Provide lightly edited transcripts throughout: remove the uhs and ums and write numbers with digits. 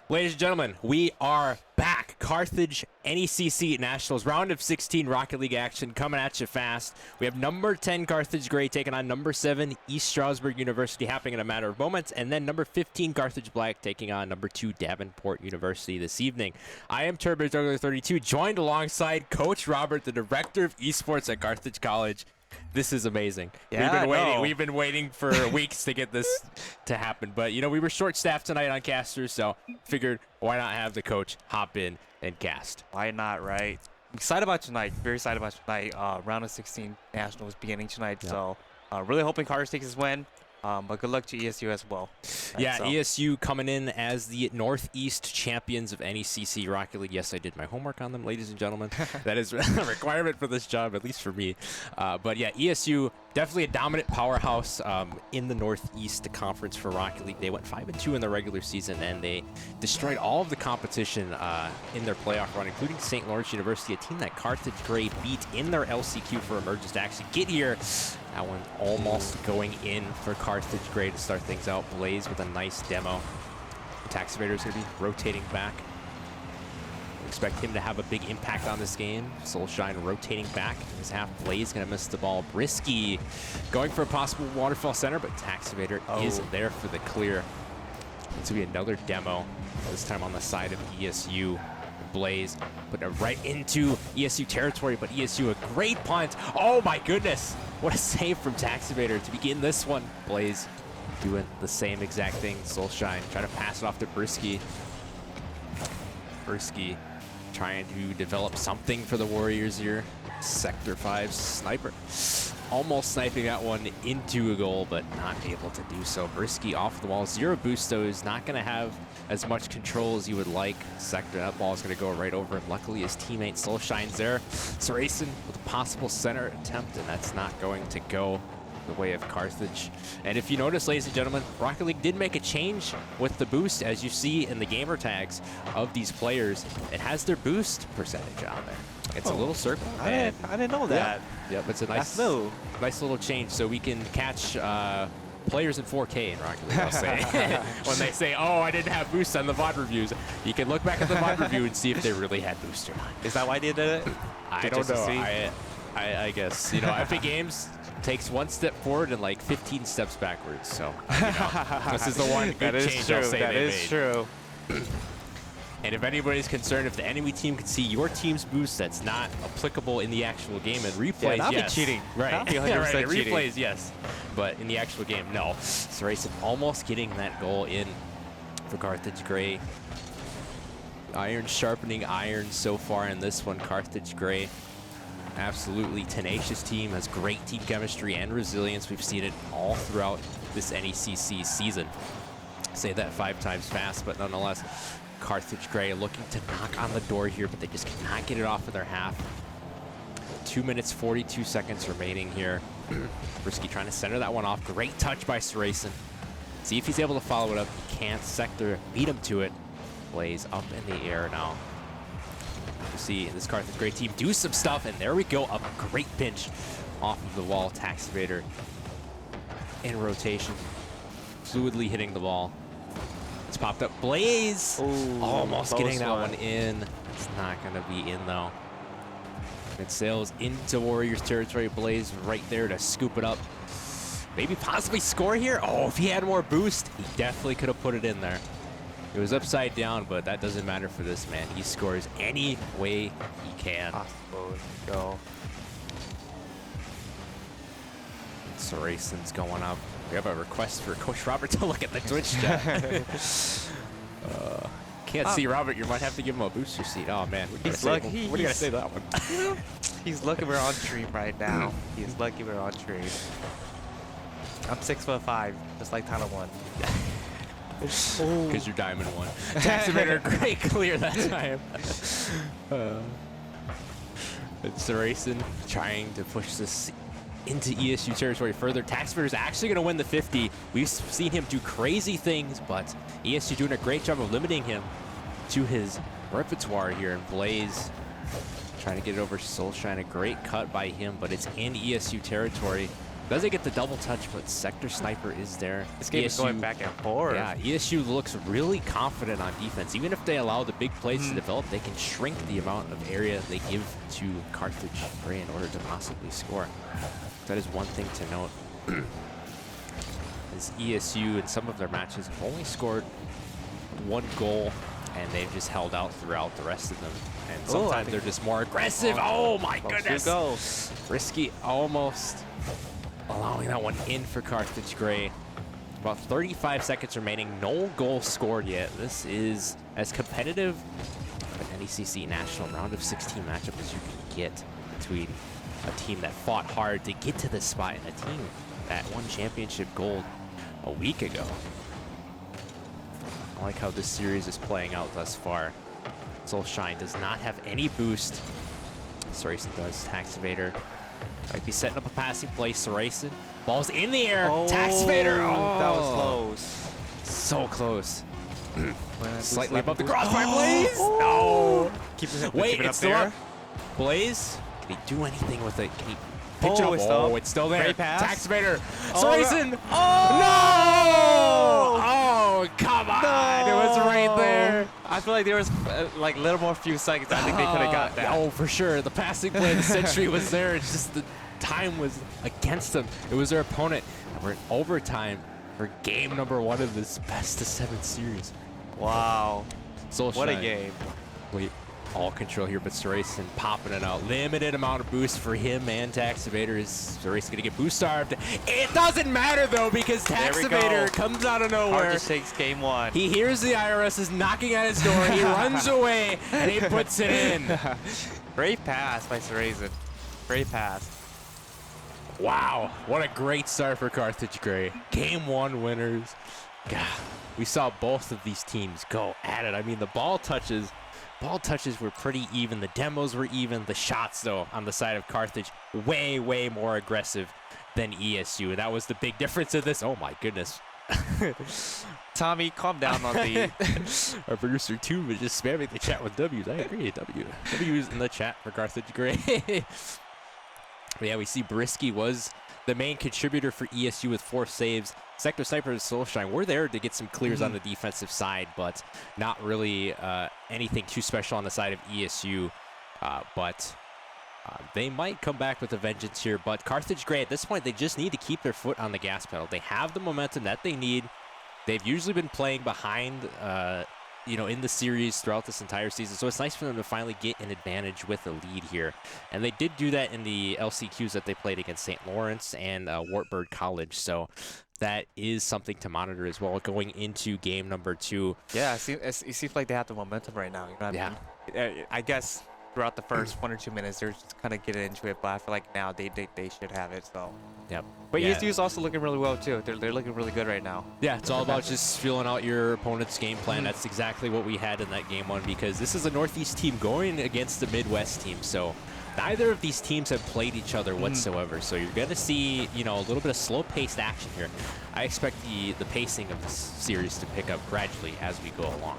Ladies and gentlemen, we are back. Carthage NECC Nationals round of 16 Rocket League action coming at you fast. We have number 10 Carthage Gray taking on number 7 East Stroudsburg University happening in a matter of moments, and then number 15 Carthage Black taking on number 2 Davenport University this evening. I am Turbo 32, joined alongside Coach Robert, the director of esports at Carthage College. This is amazing. Yeah, We've been waiting for weeks to get this to happen. But, you know, we were short-staffed tonight on casters, so figured why not have the coach hop in and cast. Why not, right? I'm excited about tonight. Very excited about tonight. Round of 16 Nationals beginning tonight. Yep. So really hoping Carthage takes this win. But good luck to ESU as well. Yeah, so. ESU coming in as the Northeast champions of NECC Rocket League. Yes, I did my homework on them, ladies and gentlemen. That is a requirement for this job, at least for me. But yeah, ESU, definitely a dominant powerhouse in the Northeast Conference for Rocket League. They went 5-2 in the regular season, and they destroyed all of the competition in their playoff run, including St. Lawrence University, a team that Carthage Gray beat in their LCQ for emergence to actually get here. That one almost going in for Carthage Gray to start things out. Blaze with a nice demo. Taxivator is going to be rotating back. Expect him to have a big impact on this game. Soulshine rotating back in his half. Blaze going to miss the ball. Brisky going for a possible waterfall center, but Taxivator is there for the clear. It's going to be another demo, this time on the side of ESU. Blaze putting it right into ESU territory, but ESU a great punt. Oh my goodness. What a save from Taxivator to begin this one. Blaze doing the same exact thing. Soulshine trying to pass it off to Brisky. Brisky trying to develop something for the Warriors here. Sector 5 sniper. Almost sniping that one into a goal, but not able to do so. Brisky off the wall. Zero boost, though, is not going to have as much control as you would like. Sector, that ball is going to go right over him. Luckily, his teammate Soulshine's there. Saracen with a possible center attempt, and that's not going to go the way of Carthage. And if you notice, ladies and gentlemen, Rocket League did make a change with the boost, as you see in the gamer tags of these players. It has their boost percentage on there. It's a little circle. I didn't know that. Yep, it's a nice little change, so we can catch players in 4K in Rocket League, I'll say. When they say, oh, I didn't have boost on the VOD reviews, you can look back at the VOD review and see if they really had boost or not. Is that why they did it? I don't know. I guess. You know, Epic Games takes one step forward and like 15 steps backwards, so you know, this is the one good change I'll say they made. That is true. And if anybody's concerned if the enemy team can see your team's boost that's not applicable in the actual game and replays, that'd yes. be cheating. Right. That'd be 100% right. cheating. Replays, yes. But in the actual game, no. Saracen almost getting that goal in for Carthage Gray. Iron sharpening iron so far in this one. Carthage Gray, absolutely tenacious team, has great team chemistry and resilience. We've seen it all throughout this NECC season. Say that 5 times fast, but nonetheless, Carthage Gray looking to knock on the door here, but they just cannot get it off of their half. 2 minutes, 42 seconds remaining here. Brisky trying to center that one off. Great touch by Saracen. See if he's able to follow it up. He can't. Sector beat him to it. Blaze up in the air now. You see this Carthage Gray team do some stuff, and there we go. A great pinch off of the wall. Taxivator in rotation, fluidly hitting the ball. It's popped up. Blaze almost getting that one in. It's not going to be in, though. It sails into Warriors territory. Blaze right there to scoop it up. Maybe possibly score here. Oh, if he had more boost, he definitely could have put it in there. It was upside down, but that doesn't matter for this man. He scores any way he can. Go. Saracen's going up. We have a request for Coach Robert to look at the Twitch chat. Can't see Robert. You might have to give him a booster seat. Oh, man. What are you going to say to that one? He's lucky we're on stream right now. He's lucky we're on stream. I'm 6'5", just like Tyler 1. Because you're Diamond 1. Taxivator, great clear that time. It's Saracen trying to push this into ESU territory further. Taxivator is actually going to win the 50. We've seen him do crazy things, but ESU doing a great job of limiting him to his repertoire here. And Blaze trying to get it over Soulshine. A great cut by him, but it's in ESU territory. Doesn't get the double touch, but Sector Sniper is there. This game is going back and forth. Yeah, ESU looks really confident on defense. Even if they allow the big plays to develop, they can shrink the amount of area they give to Carthage Gray in order to possibly score. That is one thing to note. As ESU in some of their matches have only scored 1 goal, and they've just held out throughout the rest of them. And sometimes they're just more aggressive. Oh my goodness! Risky, almost allowing that one in for Carthage Gray. About 35 seconds remaining, no goal scored yet. This is as competitive an NECC National Round of 16 matchup as you can get between a team that fought hard to get to this spot and a team that won championship gold a week ago. I like how this series is playing out thus far. Soulshine does not have any boost. Sorayson does. Tax Evader might be setting up a passing play. Sorayson, ball's in the air. Tax Evader. Oh, that was close. So close. Slightly above the crossbar. Blaze. No. Wait, it's still up. Blaze, can he do anything with it? Can he pitch it up? Oh, it's still there. Great pass. Tax Evader. Sorayson. No! Oh, come on. It was right there. I feel like there was like a little more few seconds. I think they could have got that. Oh, for sure. The passing play, the century was there. It's just the time was against them. It was their opponent. And we're in overtime for game number 1 of this best-of-7 series. Wow. Soulshine. What a game. Wait, all control here, but Sorayson popping it out. Limited amount of boost for him and Tax Evader. Is Sorayson going to get boost starved? It doesn't matter, though, because Tax Evader comes out of nowhere. Carthage takes game 1. He hears the IRS is knocking at his door. He runs away, and he puts it in. Great pass by Sorayson. Great pass. Wow, what a great start for Carthage Gray. Game 1 winners. God, we saw both of these teams go at it. I mean, the ball touches were pretty even. The demos were even. The shots, though, on the side of Carthage, way, way more aggressive than ESU. And that was the big difference of this. Oh, my goodness. Tommy, calm down on the... Our producer, too, was just spamming the chat with W's. I agree, W's in the chat for Carthage Gray. But yeah, we see Brisky was the main contributor for ESU with 4 saves. Sector Sniper and Soulshine were there to get some clears on the defensive side, but not really anything too special on the side of ESU. But they might come back with a vengeance here. But Carthage Gray, at this point, they just need to keep their foot on the gas pedal. They have the momentum that they need. They've usually been playing behind, in the series throughout this entire season. So it's nice for them to finally get an advantage with a lead here. And they did do that in the LCQs that they played against St. Lawrence and Wartburg College. So that is something to monitor as well going into game number 2. Yeah, it seems like they have the momentum right now. You know what I mean? I guess throughout the first 1 or 2 minutes, they're just kind of getting into it. But I feel like now they should have it. So. Yep. But ESU is also looking really well, too. They're looking really good right now. Yeah, it's all about just feeling out your opponent's game plan. That's exactly what we had in that game 1 because this is a Northeast team going against the Midwest team. So neither of these teams have played each other whatsoever. So you're going to see, a little bit of slow-paced action here. I expect the pacing of this series to pick up gradually as we go along.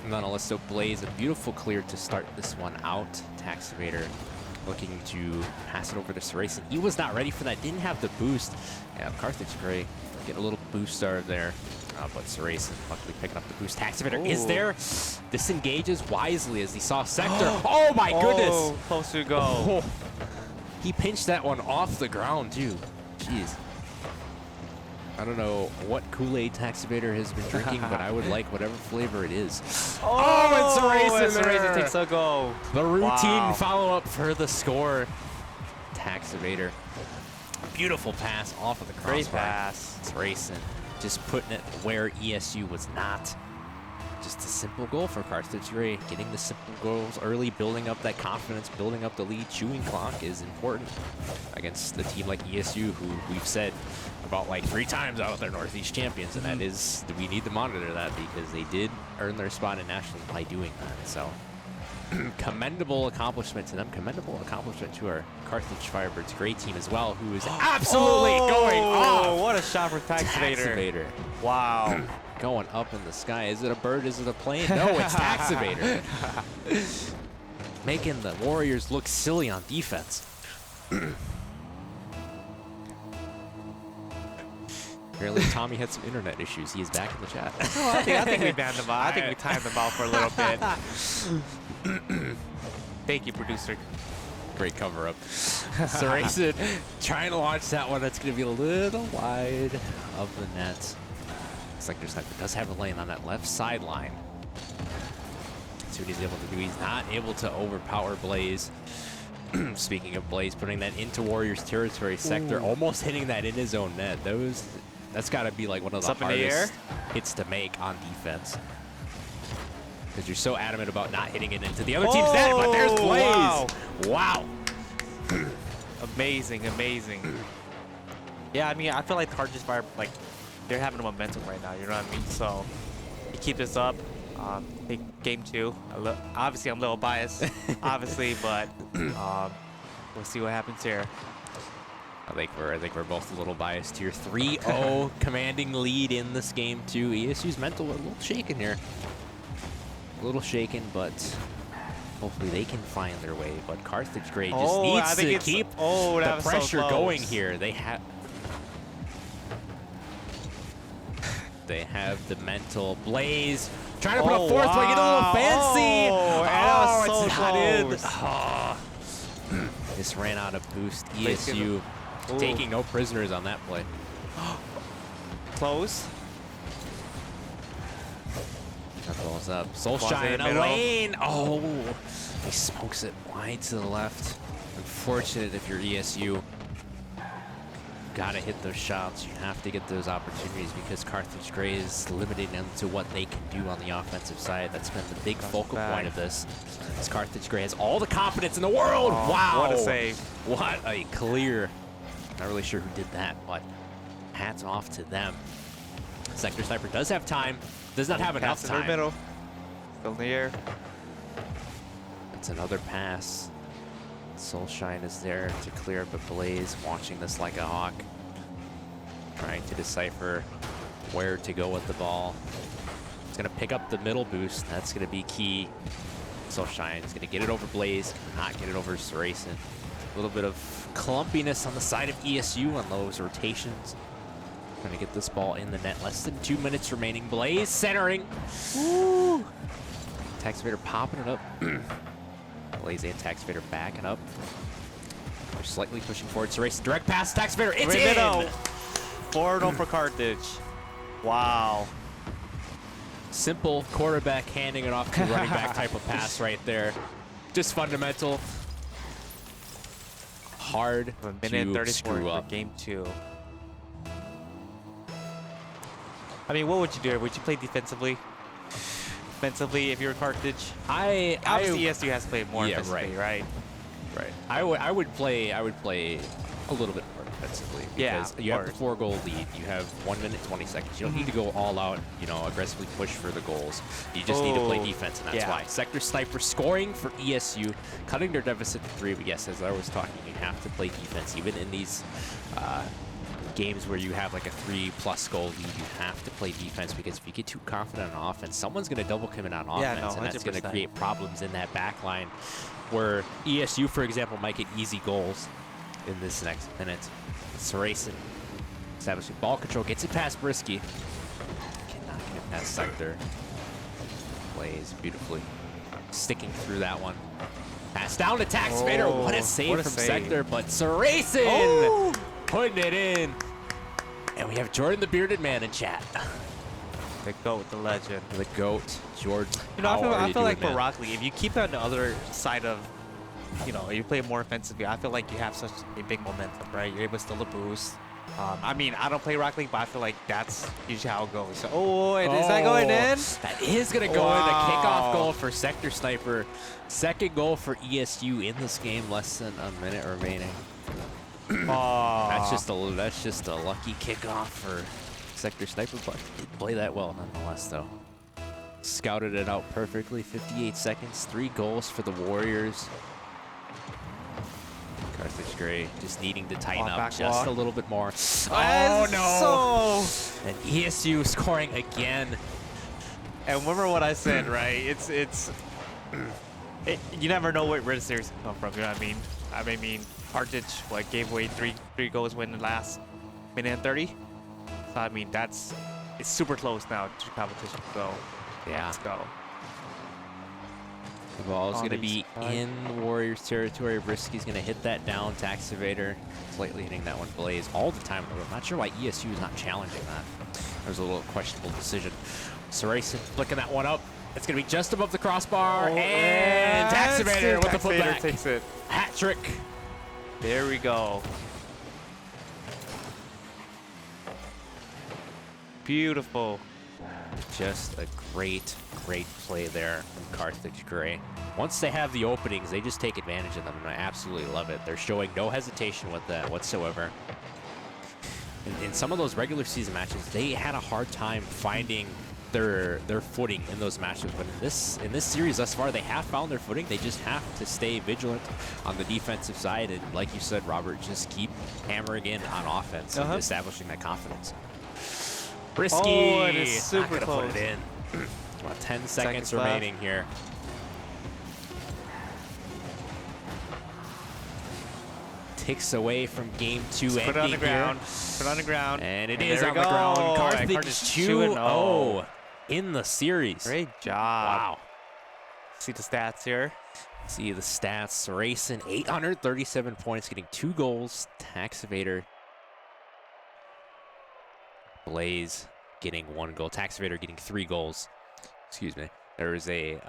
Nonetheless, so Blaze, a beautiful clear to start this one out. Tax Evader looking to pass it over to Sorayson. He was not ready for that, didn't have the boost. Yeah, Carthage Gray getting a little boost started there. But Sorayson luckily picking up the boost. Tax Evader is there. Disengages wisely as he saw Sector. Oh my goodness! Close to go. Oh, he pinched that one off the ground too. Jeez. I don't know what Kool-Aid Tax Evader has been drinking, but I would like whatever flavor it is. Oh, and Sorayson takes a goal. The routine follow-up for the score. Tax Evader. Beautiful pass off of the crossbar. Great pass. Sorayson just putting it where ESU was not. Just a simple goal for Carthage Gray. Getting the simple goals early, building up that confidence, building up the lead. Chewing clock is important against a team like ESU, who we've said about like 3 times out of their Northeast champions, and that is we need to monitor that because they did earn their spot in Nationals by doing that. So commendable accomplishment to them. Commendable accomplishment to our Carthage Firebirds great team as well, who is absolutely going off. What a shot for Tax Evader. Wow. Going up in the sky. Is it a bird? Is it a plane? No, it's Tax Evader. Making the Warriors look silly on defense. Apparently, Tommy had some internet issues. He is back in the chat. Oh, I think we banned them out. I think we timed them out for a little bit. Thank you, producer. Great cover-up. Saracen trying to launch that one. That's going to be a little wide of the net. Looks like there's does have a lane on that left sideline. See what he's able to do. He's not able to overpower Blaze. Speaking of Blaze, putting that into Warriors territory, Sector almost hitting that in his own net. That's got to be like one of the hardest hits to make on defense. Because you're so adamant about not hitting it into the other team's net, but there's Blaze. Wow. Amazing, amazing. Yeah, I mean, I feel like Carthage Fire, like, they're having a momentum right now, you know what I mean? So, you keep this up. Take game 2. Obviously, I'm a little biased, obviously, but we'll see what happens here. I think we're both a little biased here. 3-0 commanding lead in this game too. ESU's mental a little shaken here. A little shaken, but hopefully they can find their way. But Carthage Gray just needs to keep the pressure going here. They have the mental. Blaze trying to put a fourth one, get a little fancy. It's not in. This ran out of boost. ESU taking no prisoners on that play. Close. That ball's up. Soulshine in a lane. Oh, he smokes it wide to the left. Unfortunate if you're ESU. Gotta hit those shots. You have to get those opportunities because Carthage Gray is limiting them to what they can do on the offensive side. That's been the big focal point of this. As Carthage Gray has all the confidence in the world. Wow. What a save. What a clear. Not really sure who did that, but hats off to them. Sector Sniper does have time. Does not have enough time. Middle. Still in the air. It's another pass. Soulshine is there to clear up a Blaze, watching this like a hawk. Trying to decipher where to go with the ball. It's going to pick up the middle boost. That's going to be key. Soulshine is going to get it over Blaze, not get it over Saracen. A little bit of clumpiness on the side of ESU on those rotations. Trying to get this ball in the net. Less than 2 minutes remaining. Blaze centering. Woo! Taxivator popping it up. Blaze and Taxivator backing up. They're slightly pushing forward. Saracen direct pass. Taxivator, it's in! 4-0 for Carthage. Wow. Simple quarterback handing it off to running back type of pass right there. Just fundamental. Hard to screw up. Game 2. I mean, what would you do? Would you play defensively? Offensively, if you're Carthage? Obviously, ESU has played more offensively, right? Right. I would play a little bit more defensively because you have the 4-goal lead. You have 1 minute 20 seconds. You don't need to go all out, aggressively push for the goals. You just need to play defense, and that's why. Sector Sniper scoring for ESU, cutting their deficit to 3. But yes, as I was talking, you have to play defense even in these games where you have like a 3+ goal lead. You have to play defense because if you get too confident on offense, someone's going to double commit on offense, and that's going to create problems in that back line where ESU, for example, might get easy goals in this next minute. Saracen establishing ball control, gets it past Brisky. Cannot get it past Sector. Plays beautifully. Sticking through that one. Pass down to Taxivator. What a save from Sector, but Saracen putting it in. And we have Jordan the Bearded Man in chat. The GOAT, the legend. The GOAT, Jordan. I feel like for Rock League, if you keep on the other side of, you play more offensively, I feel like you have such a big momentum, right? You're able to steal the boost. I mean, I don't play Rock League, but I feel like that's usually how it goes. So, is that going in? That is going to go in. A kickoff goal for Sector Sniper. Second goal for ESU in this game. Less than a minute remaining. That's just a lucky kickoff for Sector Sniper, but did play that well nonetheless, though. Scouted it out perfectly. 58 seconds, 3 goals for the Warriors. Carthage Gray just needing to tighten up just a little bit more. Oh no! And ESU scoring again. And remember what I said, right? You never know where the series can come from. You know what I mean? I mean, Carthage gave away three goals when the last minute and 30. I mean, it's super close now to competition. So Yeah. let's go. The ball's On going to the be east side. in Warriors territory. Brisky's going to hit that down to Activator. Slightly hitting that one Blaze all the time. I'm not sure why ESU is not challenging that. That was a little questionable decision. Saracen flicking that one up. It's going to be just above the crossbar. And Activator with the putback. Takes it. Hat trick. There we go. Beautiful. Just a great play there from Carthage Gray. Once they have the openings, they just take advantage of them, and I absolutely love it. They're showing no hesitation with that whatsoever. In some of those regular season matches, they had a hard time finding their footing in those matches, but in this series thus far, they have found their footing. They just have to stay vigilant on the defensive side, and like you said, Robert, just keep hammering in on offense and establishing that confidence. Brisky, Oh, it is super not gonna close. put it in. About 10 seconds remaining here. Takes away from game 2 ending Put it on the ground. here. Put it on the ground. And it And is there on we the go. ground. And Carthage Carthage 2-0 in the series. Great job. Wow. See the stats here. See the stats. Racing 837 points, getting 2 goals. Taxivator. Blaze getting 1 goal. Taxivator getting 3 goals. Excuse me. There was a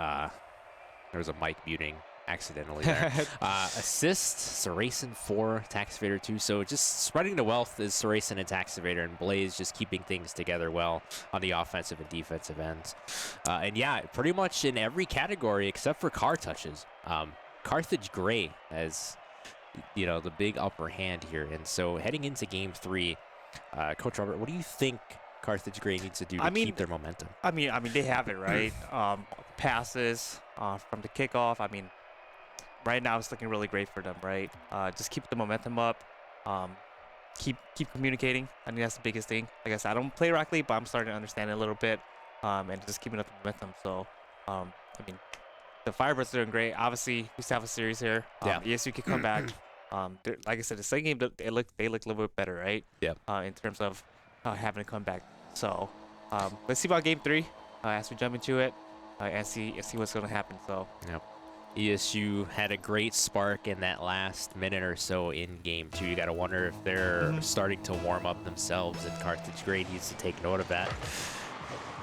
mic muting accidentally there. Assist, Saracen 4, Taxivator 2. So just spreading the wealth is Saracen and Taxivator, and Blaze just keeping things together well on the offensive and defensive ends. And yeah, pretty much in every category except for car touches. Carthage Gray has, you know, the big upper hand here. And so heading into game 3, Coach Robert, what do you think Carthage Gray needs to do to keep their momentum? I mean, they have it, right? Passes from the kickoff. I mean, right now it's looking really great for them, right? Just keep the momentum up. Keep communicating. I think that's the biggest thing. Like I said, I don't play Rocket League, but I'm starting to understand it a little bit, and just keeping up the momentum. So, I mean, the Firebirds are doing great. Obviously, we still have a series here. ESU can come back. Like I said, the second game they look a little bit better, right? Yeah. In terms of having to come back. So, let's see about game 3 as we jump into it and see what's going to happen. So. Yep. ESU had a great spark in that last minute or so in game 2. You got to wonder if they're starting to warm up themselves, and Carthage Gray needs to take note of that.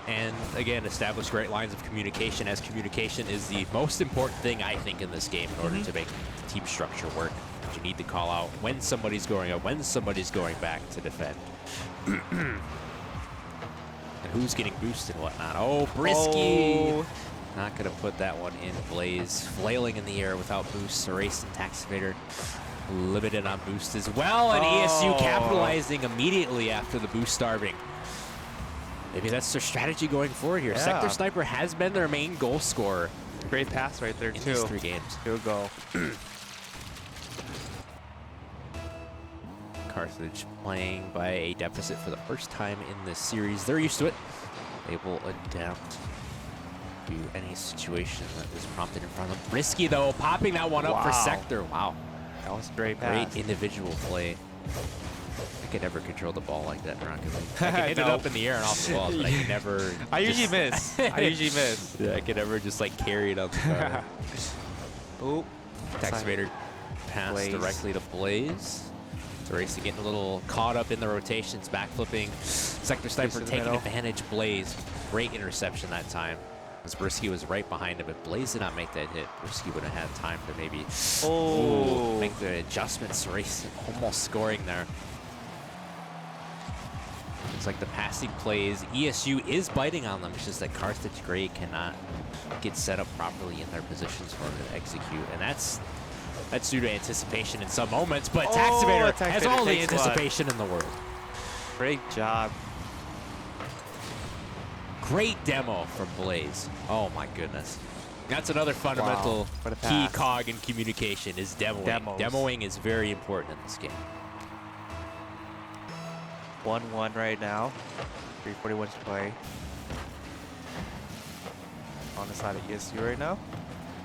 And again, establish great lines of communication, as communication is the most important thing, I think, in this game in order to make the team structure work. You need to call out when somebody's going up, when somebody's going back to defend. And who's getting boosted and whatnot. Oh, Brisky! Oh. Not going to put that one in. Blaze flailing in the air without boost. Saracen Taxivator limited on boost as well. And ESU capitalizing immediately after the boost starving. Maybe that's their strategy going forward here. Yeah. Sector Sniper has been their main goal scorer Great pass right there, in too. these 3 games. Good goal. Carthage playing by a deficit for the first time in this series. They're used to it. They will adapt to any situation that is prompted in front of them. Brisky, though, popping that one up for Sector. Wow. That was a great pass. Great individual play. I could never control the ball like that in Rocket League. I can hit it up in the air and off the ball, but I can never... I usually miss. Yeah, I can never just, like, carry it on the car. Oop. Taxivator pass Blaze. directly to Blaze. Saracen getting a little caught up in the rotations, backflipping. Sector Sniper to the taking middle. advantage. Blaze, great interception that time. As Brisky was right behind him, if Blaze did not make that hit, Brisky would have had time to maybe make the adjustments. Saracen almost scoring there. Looks like the passing plays. ESU is biting on them. It's just that Carthage Gray cannot get set up properly in their positions for them to execute, and that's due to anticipation in some moments. But Taxivator has all the anticipation in the world. Great job. Great demo from Blaze. Oh my goodness. That's another fundamental What a key pass. cog in communication is demoing. Demos. Demoing is very important in this game. 1-1 right now. 3:41 to play. On the side of ESU right now.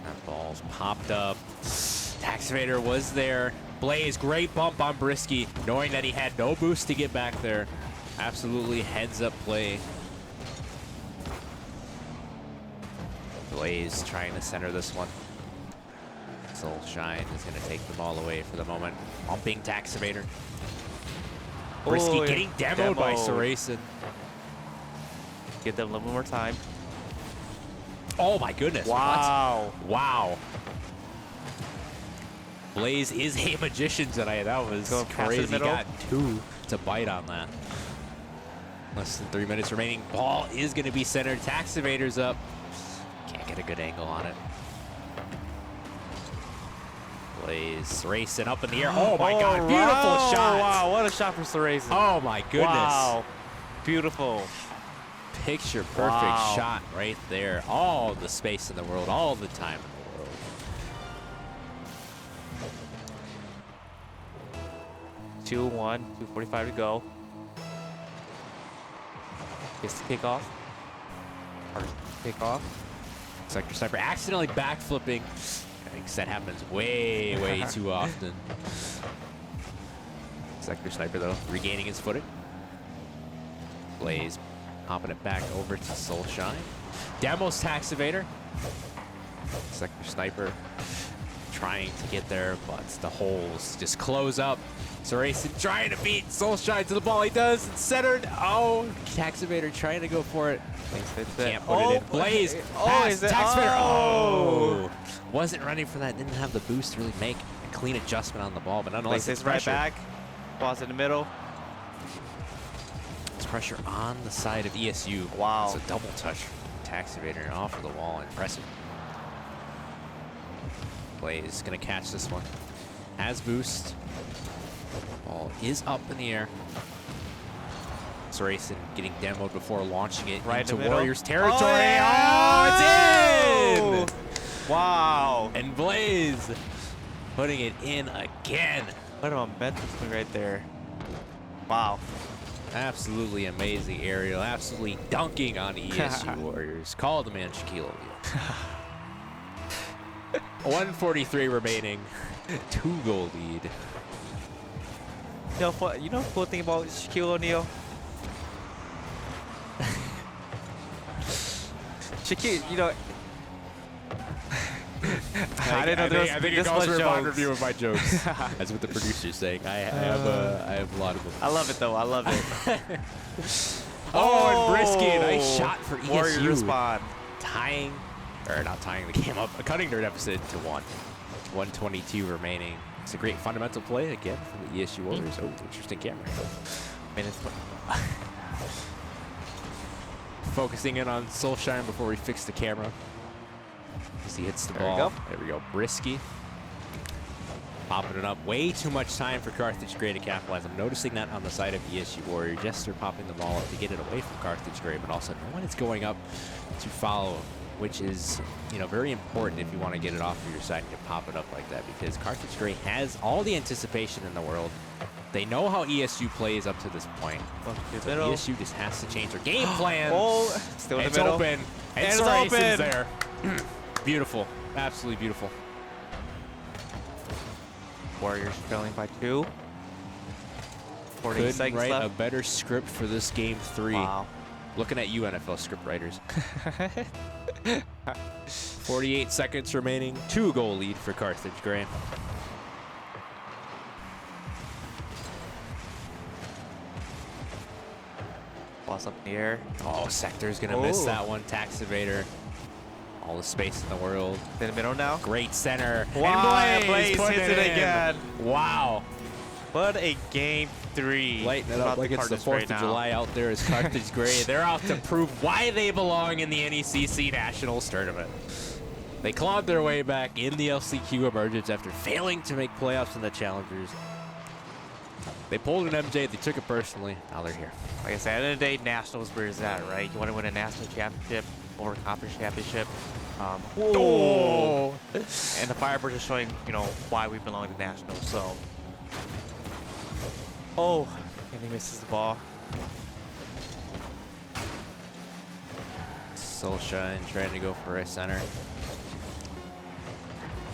That ball's popped up. Taxivator was there. Blaze, great bump on Brisky, knowing that he had no boost to get back there. Absolutely heads-up play. Blaze trying to center this one. Soulshine is going to take them all away for the moment. Bumping Taxivator. Brisky getting demoed by Sorayson. Give them a little more time. Oh my goodness. Wow. What? Wow. Blaze is a magician tonight. That was crazy. He got 2 to bite on that. Less than 3 minutes remaining. Ball is going to be centered. Taxivator's up. Can't get a good angle on it. Blaze racing up in the air. Oh my God, beautiful shot. Wow, what a shot from Sorayson. Oh my goodness. Wow, beautiful. Picture perfect shot right there. All the space in the world, all the time in the world. 2-1, 2:45 to go. Gets the kickoff. Kickoff. Sector Sniper accidentally backflipping. I think that happens way, way too often. Sector Sniper, though, regaining his footing. Blaze popping it back over to Soulshine. Demos Taxivator. Sector Sniper trying to get there, but the holes just close up. Sorayson trying to beat Soulshine to the ball. He does. It's centered. Oh, Taxivator trying to go for it. Can't put it in. Blaze. Pass. Taxivator. Oh. Wasn't ready for that. Didn't have the boost to really make a clean adjustment on the ball, but nonetheless, it's right back. Ball's in the middle. It's pressure on the side of ESU. Wow. It's a double touch. Taxivator off of the wall. Impressive. Blaze gonna catch this one. Has boost. Ball is up in the air. Sorayson getting demoed before launching it right into Warriors territory. Oh, it's in! Wow. And Blaze putting it in again. What a momentum swing right there. Wow. Absolutely amazing aerial. Absolutely dunking on ESU Warriors. Call the man Shaquille O'Neal. 1:43 remaining. 2-goal lead. You know the cool thing about Shaquille O'Neal? Shaquille, you know, I didn't know there was I think it this goes much for a fine jokes. review of my jokes. That's what the producer's saying. I have a lot of them. I love it though. I love it. Oh, and Brisky, nice shot for ESU. Warriors respond. Tying, or not tying the game up, cutting their deficit to 1. 1:22 remaining. It's a great fundamental play again for the ESU Warriors. Oh, interesting camera. Minutes. Focusing in on Soulshine before we fix the camera. As he hits the ball. There we go. Brisky. Popping it up. Way too much time for Carthage Gray to capitalize. I'm noticing that on the side of ESU Warrior. Jester popping the ball up to get it away from Carthage Gray, but also no one is going up to follow, which is, you know, very important if you want to get it off of your side and you pop it up like that, because Carthage Gray has all the anticipation in the world. They know how ESU plays up to this point. So ESU just has to change their game plan. Oh, still in the middle. It's open. And it's Sorayson's open. there. Beautiful. Absolutely beautiful. Warriors trailing by 2. 40 Couldn't seconds write left. a better script for this game 3. Wow. Looking at you, NFL script writers. 48 seconds remaining. 2-goal lead for Carthage Gray. Ball's up in the air. Oh, Sector's gonna miss that one. Taxivator. All the space in the world. In the middle now. Great center. Wow, And Blaze putting hits it in. again. Wow. What a game 3. Lighting it up like it's the 4th of July out there is Carthage Gray. They're out to prove why they belong in the NECC Nationals Tournament. They clawed their way back in the LCQ Emergence after failing to make playoffs in the Challengers. They pulled an MJ, they took it personally, now they're here. Like I said, at the end of the day, Nationals where is that, right? You want to win a national championship or a conference championship. Oh. And the Firebirds are showing, you know, why we belong to Nationals, so. Oh, and he misses the ball. Soulshine trying to go for a center.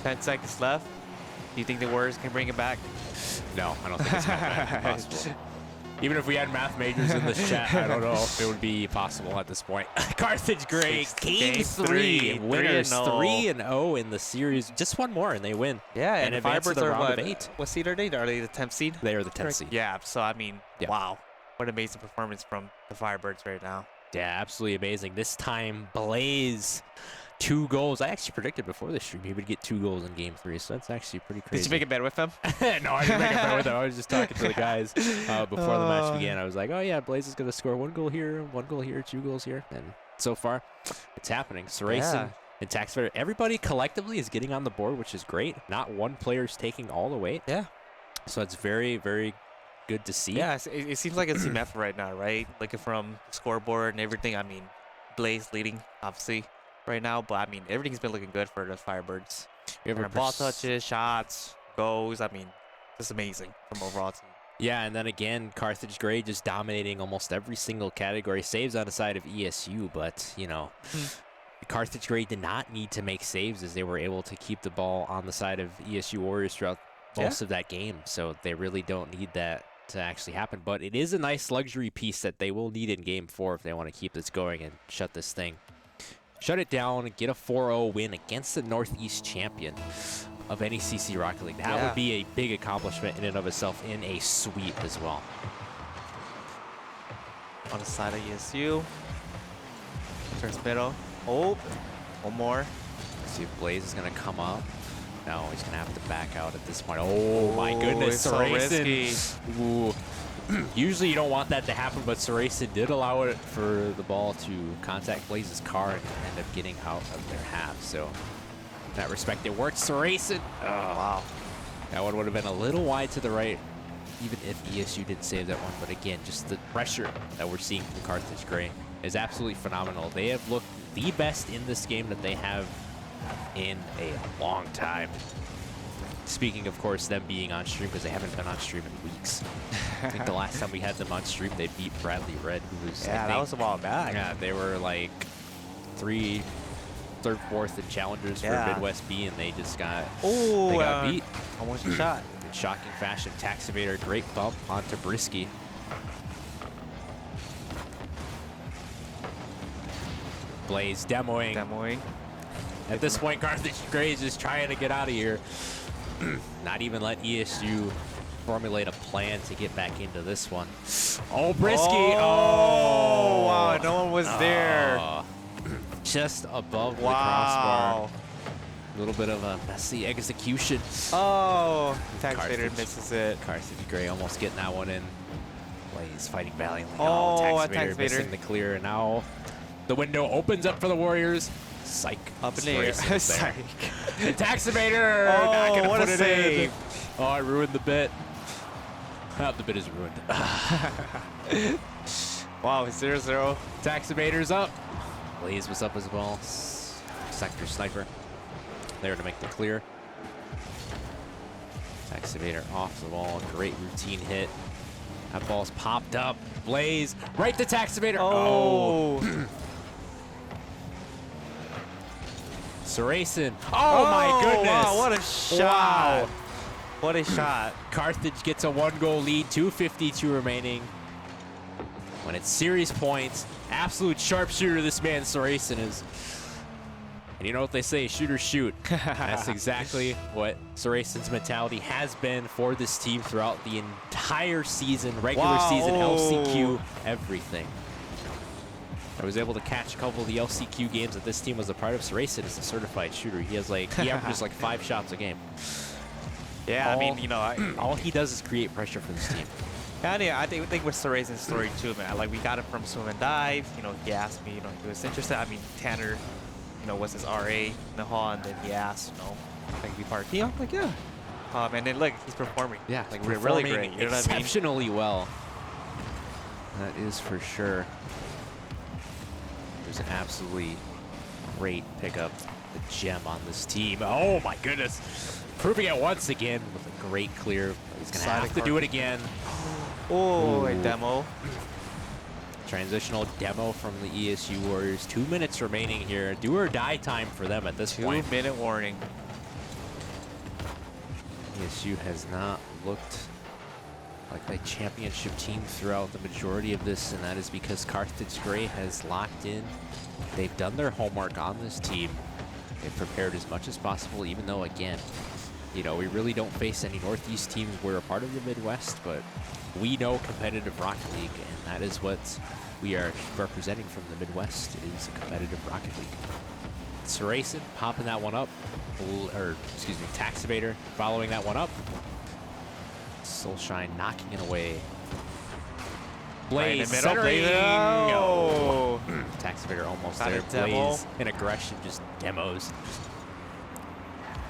10 seconds left. Do you think the Warriors can bring it back? No, I don't think it's mathematically possible. Even if we had math majors in this chat, I don't know if it would be possible at this point. Carthage Gray, game 3. Winners 3-0 in the series. Just one more and they win. Yeah, and advance to Firebirds the are round of 8. what seed are they? Are they the 10th seed? They are the 10th seed. Yeah, so I mean, Yeah. wow. What an amazing performance from the Firebirds right now. Yeah, absolutely amazing. This time, Blaze, 2 goals. I actually predicted before the stream he would get 2 goals in game 3, so that's actually pretty crazy. Did you make a bet with them? No, I didn't make a bet with them. I was just talking to the guys before the match began. I was like, oh yeah, Blaze is going to score 1 goal here, 1 goal here, 2 goals here. And so far, it's happening. Saracen and Taxpayer, everybody collectively is getting on the board, which is great. Not one player is taking all the weight. Yeah. So it's very, very good to see. Yeah, it seems like it's enough right now, right? Looking from the scoreboard and everything. I mean, Blaze leading, obviously, right now. But, I mean, everything's been looking good for the Firebirds. We have Ball touches, shots, goals. I mean, just amazing from overall team. Yeah, and then again, Carthage Gray just dominating almost every single category. Saves on the side of ESU, but, you know, Carthage Gray did not need to make saves as they were able to keep the ball on the side of ESU Warriors throughout most of that game. So they really don't need that to actually happen. But it is a nice luxury piece that they will need in game 4 if they want to keep this going and shut this thing. Shut it down and get a 4-0 win against the Northeast champion of NECC Rocket League. That would be a big accomplishment in and of itself in a sweep as well. On the side of ESU. Turns middle. Oh, one more. Let's see if Blaze is going to come up. No, he's going to have to back out at this point. Oh, my goodness. It's so risky. Ooh. Usually you don't want that to happen, but Saracen did allow it for the ball to contact Blaze's car and end up getting out of their half. So in that respect, it worked. Saracen. Oh, wow. That one would have been a little wide to the right, even if ESU didn't save that one. But again, just the pressure that we're seeing from Carthage Gray is absolutely phenomenal. They have looked the best in this game that they have in a long time. Speaking, of course, them being on stream, because they haven't been on stream in weeks. I think the last time we had them on stream, they beat Bradley Red, who was, yeah, that was a while back. Yeah, they were like third, fourth in challengers for Midwest B, and they just got beat. Almost a shot. In shocking fashion. Taxivator, great bump onto Brisky. Blaze demoing. At this point, Carthage Gray is just trying to get out of here. Not even let ESU formulate a plan to get back into this one. Oh, Brisky. Oh, wow, no one was there. Just above the crossbar. A little bit of a messy execution. Oh, Taxpayer misses it. Carthage Gray almost getting that one in. Blaze fighting valiantly. Oh, Taxpayer missing the clear. And now the window opens up for the Warriors. Psych. Up in the air. Psych. And Taxivator not gonna what put a it save. in. Oh, I ruined the bit. The bit is ruined. Wow, 0-0. Taxivator's up. Blaze was up as well. Sector Sniper there to make the clear. Taxivator off the ball. Great routine hit. That ball's popped up. Blaze right to Taxivator. Oh. Saracen. Oh, my goodness. Wow, what a shot. Wow. What a shot. Carthage gets a 1-goal lead, 2:52 remaining. When it's series points, absolute sharpshooter this man Saracen is. And you know what they say, shooters shoot. That's exactly what Saracen's mentality has been for this team throughout the entire season, regular season, LCQ, everything. I was able to catch a couple of the LCQ games that this team was a part of. Saracen is a certified shooter. He averages like 5 shots a game. Yeah, I mean, you know, all he does is create pressure for this team. Yeah, I think with Saracen's story too, man. Like, we got him from Swim and Dive. You know, he asked me, you know, he was interested. I mean, Tanner, you know, was his RA in the hall, and then he asked, you know, if I could be part of the team. I'm like, yeah. And then, look, he's performing. Yeah, like, really great. You know what I mean? Exceptionally well. That is for sure. There's an absolutely great pickup, the gem on this team. Oh my goodness. Proving it once again with a great clear. He's going to have to do it again. Oh, a demo. Transitional demo from the ESU Warriors. 2 minutes remaining here. Do or die time for them at this point. 2-minute warning. ESU has not looked like a championship team throughout the majority of this, and that is because Carthage Gray has locked in. They've done their homework on this team. They've prepared as much as possible, even though, again, you know, we really don't face any Northeast teams. We're a part of the Midwest, but we know competitive Rocket League, and that is what we are representing from the Midwest, is a competitive Rocket League. Saracen popping that one up, or excuse me, Taxivator following that one up. Soulshine knocking it away. Blaze centering. Oh. Taxivator almost Got there. a demo. Blaze in aggression just demos.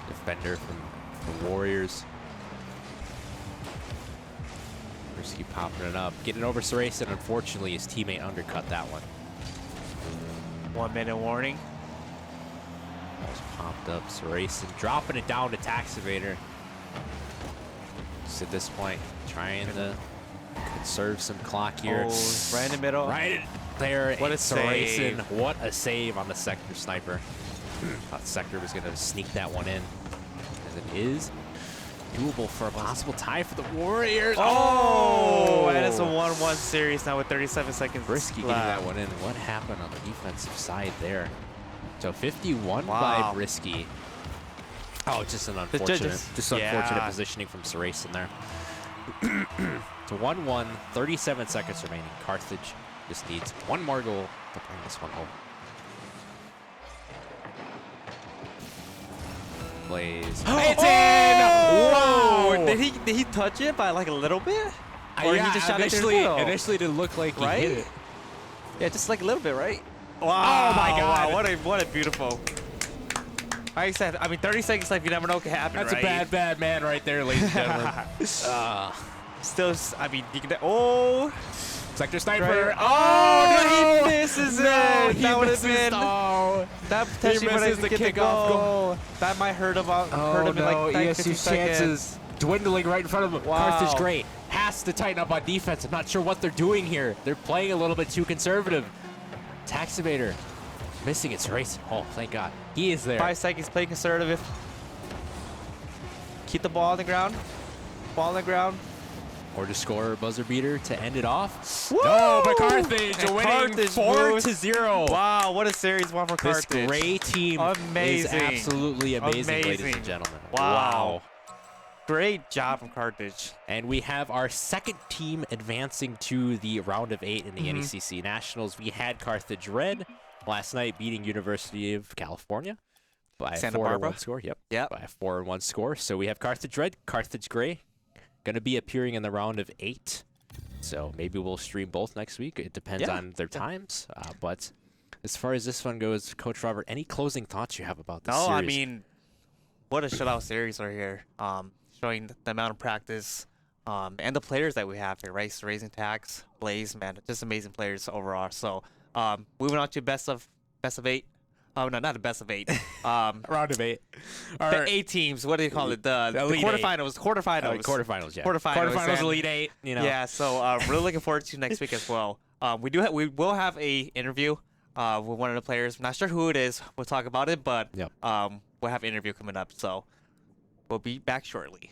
Defender from the Warriors. Risky popping it up. Getting over Saracen. Unfortunately, his teammate undercut that one. 1 minute warning. Almost popped up. Saracen dropping it down to Taxivator. Just at this point, trying to conserve some clock here. Oh, right in the middle. Right there. What a Saracen. save. What a save on the Sector sniper. Thought Sector was going to sneak that one in. As it is doable for a possible tie for the Warriors. Oh, and it's a 1-1 series now with 37 seconds Risky getting left. that one in. What happened on the defensive side there? So 51 Wow. by Risky. Oh, just an judges. unfortunate positioning from Saracen there. To 1-1, 37 seconds remaining. Carthage just needs one more goal to bring this one home. Blaze. It's in! Wow! Did he touch it by like a little bit? Or Yeah, he just shot it through the initially, middle? initially it didn't look like he Right? hit it. Yeah, just like a little bit, right? Oh my God. Wow, what a beautiful. Like I said, I mean, 30 seconds left, you never know what can happen, That's right? a bad man right there, ladies and gentlemen. Still, I mean, you can, oh. Sector sniper. Right. Oh, no, he misses it. No, he That would have misses. been. Oh, That potentially he would misses have the get the kickoff goal. That might hurt him out. hurt him in like 50 ESU's seconds. chances dwindling right in front of him. Wow. Carthage Gray has to tighten up on defense. I'm not sure what they're doing here. They're playing a little bit too conservative. Taxivator missing its race. Oh, thank God. He is there. 5 seconds, play conservative. Keep the ball on the ground. Ball on the ground. Or to score a buzzer beater to end it off. Woo! No, but Carthage And winning Carthage 4-0. Wow, what a series one for This Carthage. Gray team Amazing. is absolutely amazing, ladies Amazing. and gentlemen. Wow. Great job from Carthage. And we have our second team advancing to the round of 8 in the NECC Nationals. We had Carthage Red last night beating University of California by Santa a 4-1 Barbara? score. Yep. Yep. By a 4-1 score. So we have Carthage Red, Carthage Gray, going to be appearing in the round of 8. So maybe we'll stream both next week. It depends on their times. But as far as this one goes, Coach Robert, any closing thoughts you have about this No, series? I mean, what a shutout series right here. Showing the amount of practice and the players that we have here, right? So Raising Tax, Blaze, man, just amazing players overall. So moving on to best of 8. Oh no, not the best of 8. round of 8. The 8 teams. What do you call it? The Elite quarterfinals. Quarterfinals. Quarterfinals, yeah. Quarterfinals, and- Elite 8. You know. Yeah. So really looking forward to next week as well. We will have a interview with one of the players. I'm not sure who it is. We'll talk about it, but Yep. we'll have an interview coming up. So we'll be back shortly.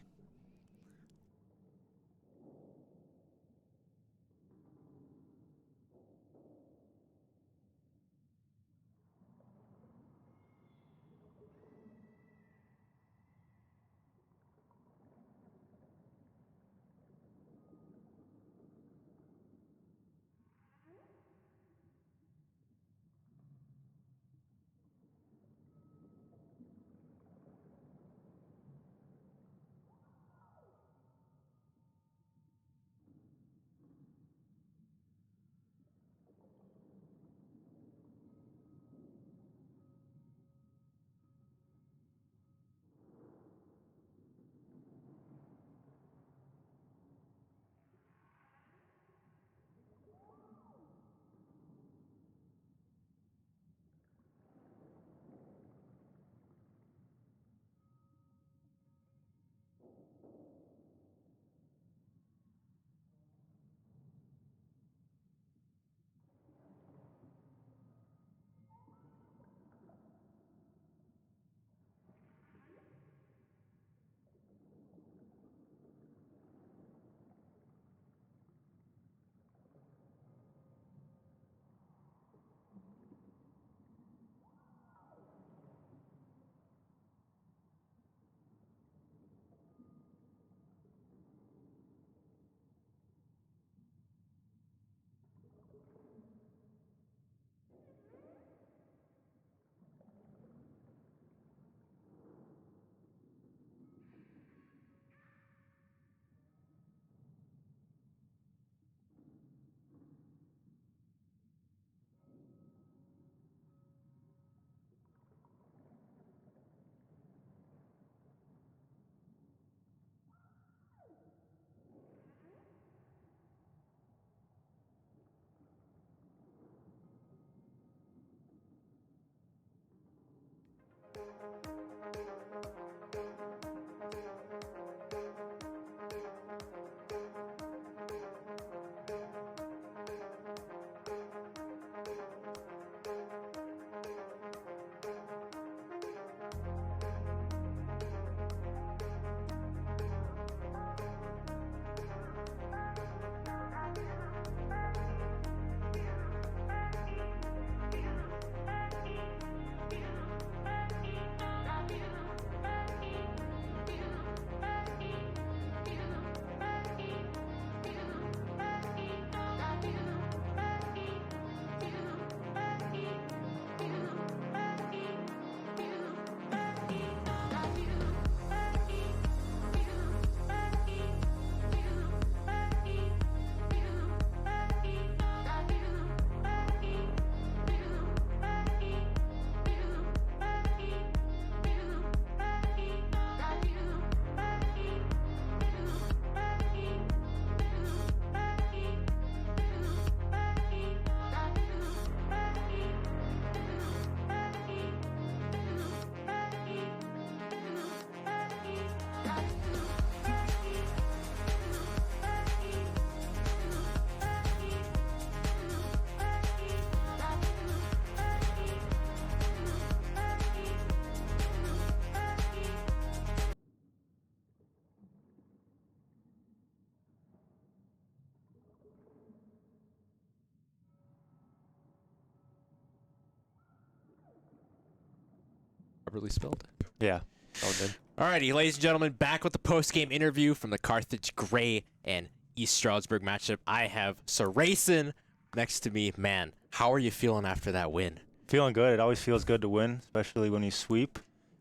properly spelled. Yeah. All good. Alrighty, ladies and gentlemen, back with the post-game interview from the Carthage Gray and East Stroudsburg matchup. I have Sir Racing next to me. Man, how are you feeling after that win? Feeling good. It always feels good to win, especially when you sweep.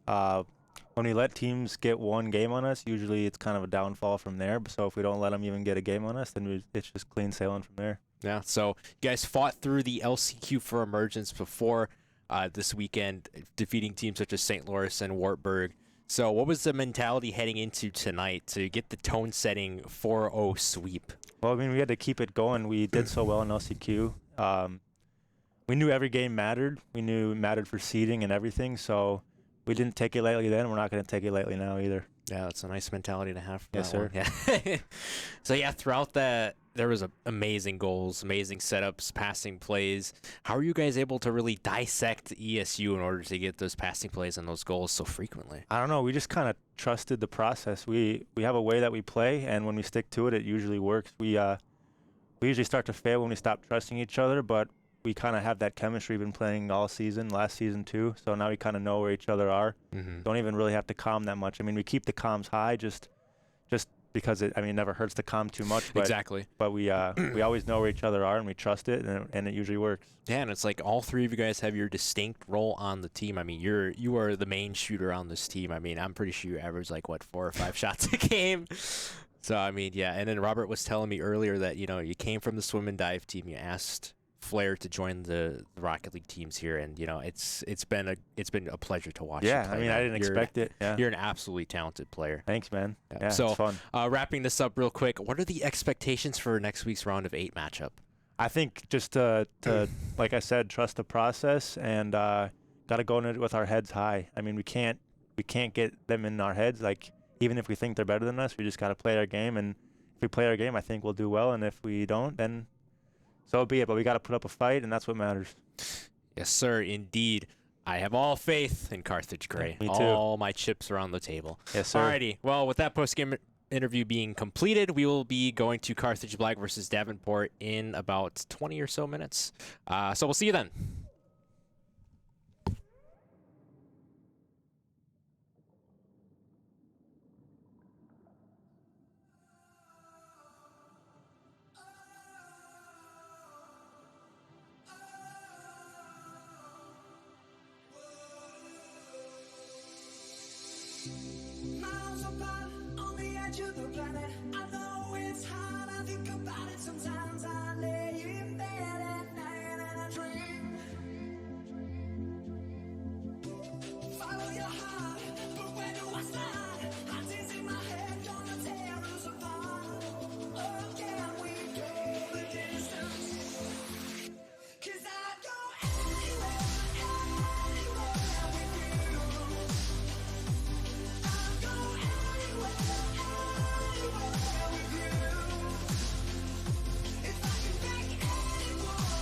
When we let teams get one game on us, usually it's kind of a downfall from there. So if we don't let them even get a game on us, then it's just clean sailing from there. Yeah, so you guys fought through the LCQ for emergence before this weekend, defeating teams such as St. Louis and Wartburg. So what was the mentality heading into tonight to get the tone-setting 4-0 sweep? Well, I mean, we had to keep it going. We did so well in LCQ. We knew every game mattered. We knew it mattered for seeding and everything, so we didn't take it lightly then. We're not going to take it lightly now either. Yeah, that's a nice mentality to have. Yes, sir. Yeah. So, yeah, throughout that, there was amazing goals, amazing setups, passing plays. How are you guys able to really dissect ESU in order to get those passing plays and those goals so frequently? I don't know. We just kind of trusted the process. We have a way that we play, and when we stick to it, it usually works. We usually start to fail when we stop trusting each other, but we kind of have that chemistry. We've been playing all season, last season too, so now we kind of know where each other are. Don't even really have to calm that much. I mean, we keep the comms high just because it never hurts to calm too much. But, exactly. But we always know where each other are, and we trust it, and it usually works. Yeah, and it's like all three of you guys have your distinct role on the team. I mean, you are the main shooter on this team. I mean, I'm pretty sure you average like 4 or 5 shots a game. So I mean, yeah. And then Robert was telling me earlier that you came from the swim and dive team. You asked Flair to join the Rocket League teams here, and it's been a pleasure to watch. Yeah, you play, I mean, man. I didn't expect it. Yeah. You're an absolutely talented player. Thanks, man. Yeah, so it's fun. Wrapping this up real quick, what are the expectations for next week's round of 8 matchup? I think just to like I said, trust the process, and got to go in it with our heads high. I mean, we can't get them in our heads. Like, even if we think they're better than us, we just got to play our game. And if we play our game, I think we'll do well. And if we don't, then so be it. But we got to put up a fight, and that's what matters. Yes, sir, indeed. I have all faith in Carthage Gray. Me too. All my chips are on the table. Yes, sir. Alrighty. Well, with that post-game interview being completed, we will be going to Carthage Black versus Davenport in about 20 or so minutes. So we'll see you then. Miles apart on the edge of the planet. I know it's hard. I think about it sometimes. I lay in bed at night and I dream. Follow your heart, but where do I start? Ideas in my head gonna tear us apart. Oh, can we go the distance? 'Cause I'd go anywhere with you. If I can take anyone,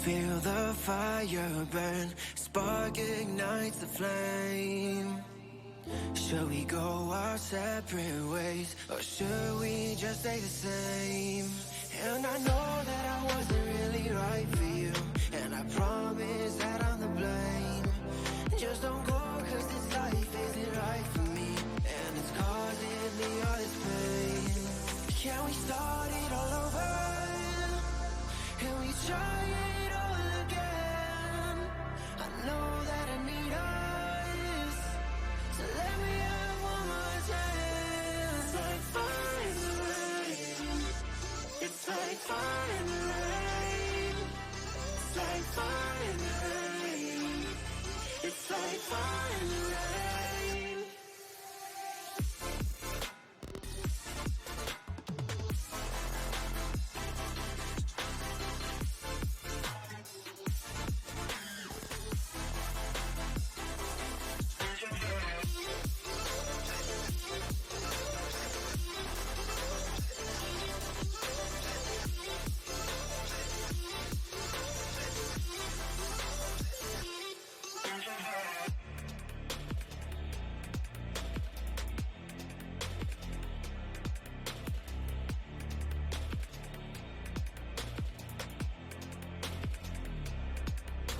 feel the fire burn? Spark ignites the flame. Should we go our separate ways, or should we just stay the same? And I know that I wasn't really right for you, and I promise that I'm the blame. Just don't go, cause this life isn't right for me, and it's causing me all this pain. Can we start it all over? Can we try it all again? I know that I need us, so let me have one more chance. It's like fire in the rain. It's like fire in the rain. It's like fire in the rain. It's like fire in the rain.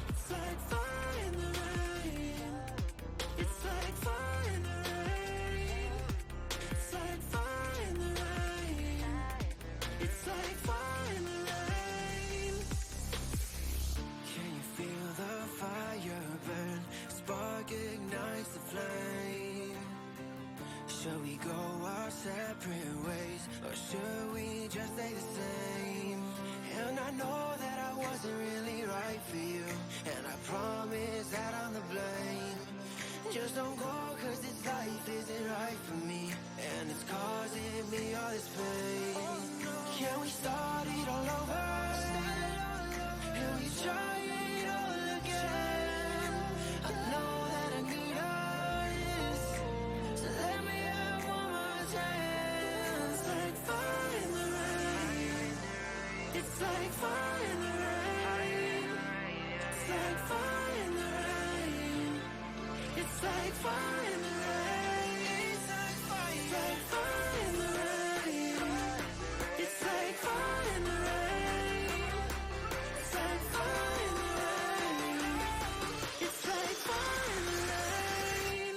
It's like fire in the rain. It's like fire in the rain. It's like fire in the rain. It's like fire in the rain. Can you feel the fire burn? Spark ignites the flame. Should we go our separate ways, or should we just stay the same? And I know that I wasn't really right for you, and I promise that I'm the blame. Just don't go, cause this life isn't right for me, and it's causing me all this pain. Can we start it all over? Can we try it all again? I know that I need us, so let me have one more chance. It's like fire in the rain. It's like fire in the rain. It's like fire in the rain. It's like fire in the rain. It's like fire in the rain. It's like fire in the rain. It's like fire in the rain. It's like fire in the rain.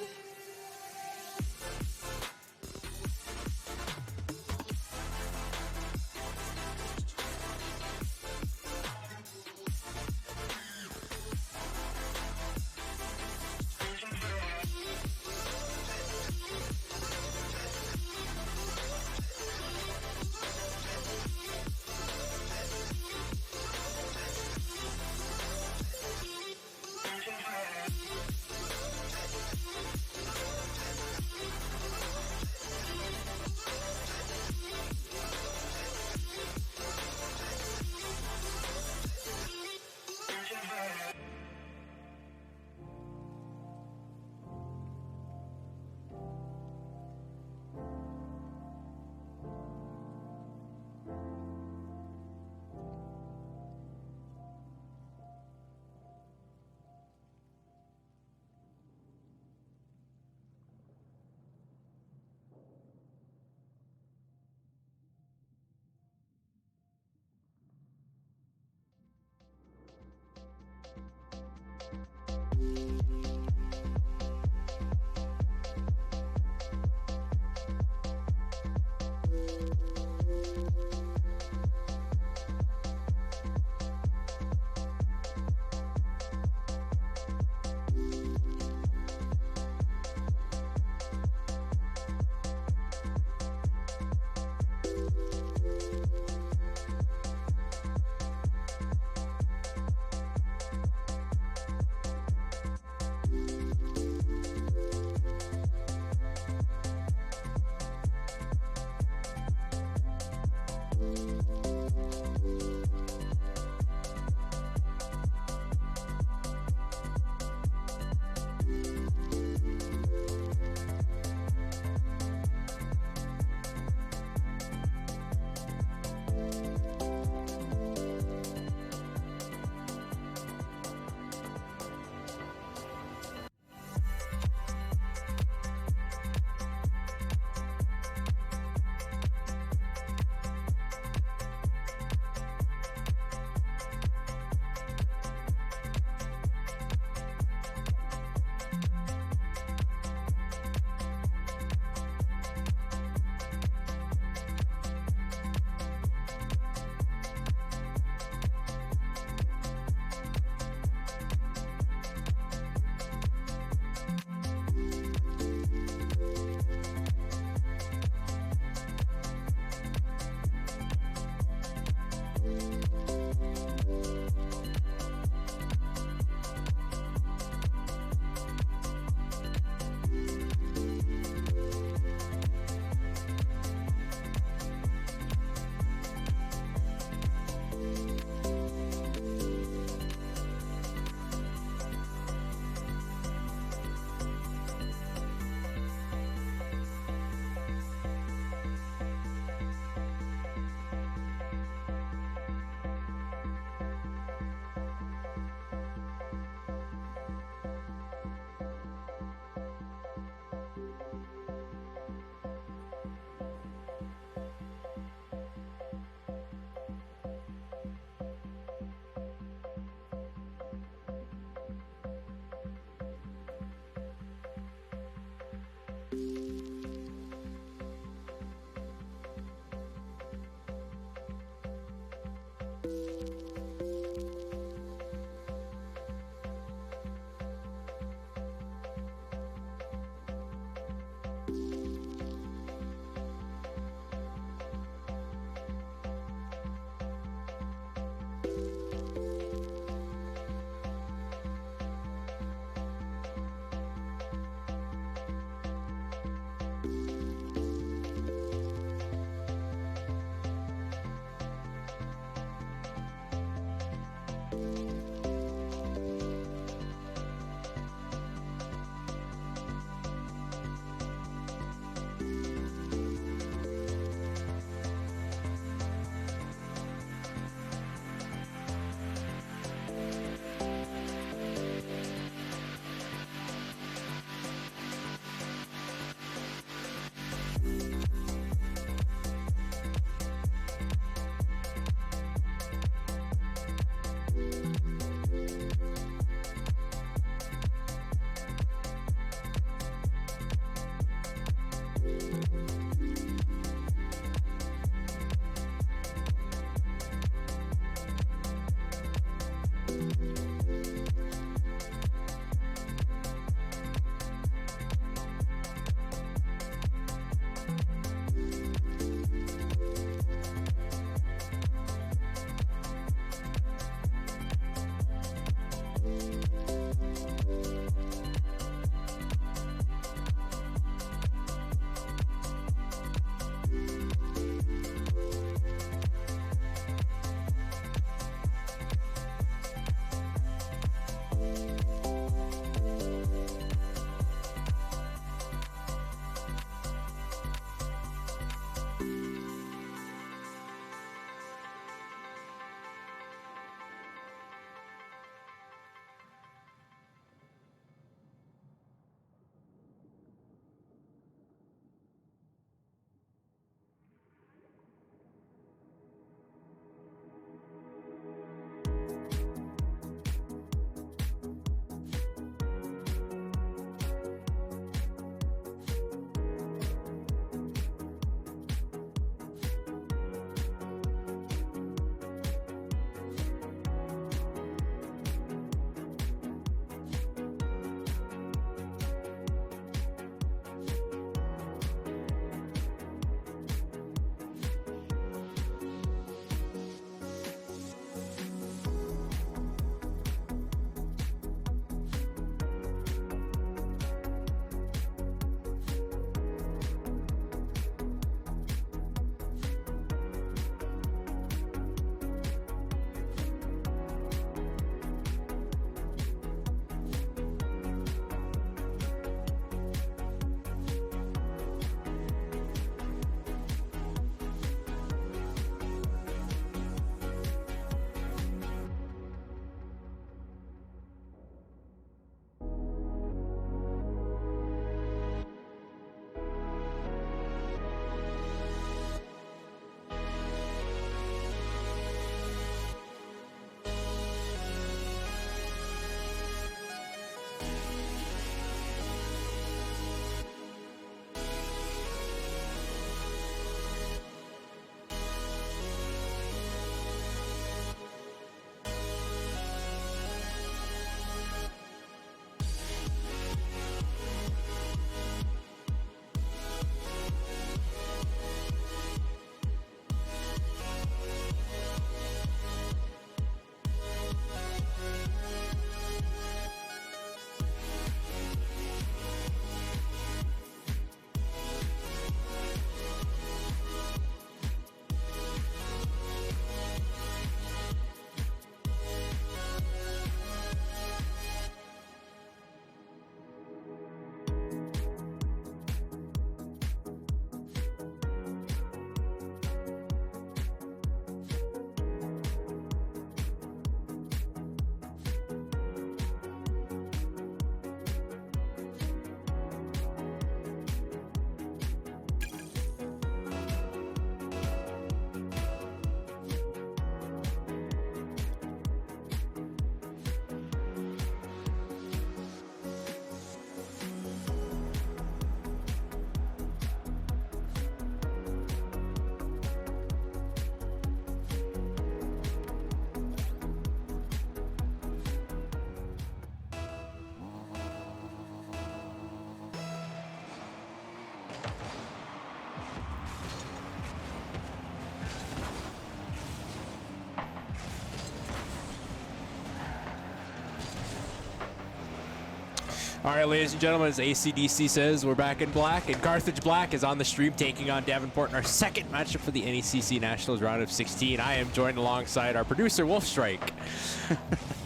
All right, ladies and gentlemen, as ACDC says, we're back in black, and Carthage Black is on the stream taking on Davenport in our second matchup for the NECC Nationals round of 16. I am joined alongside our producer, Wolfstrike.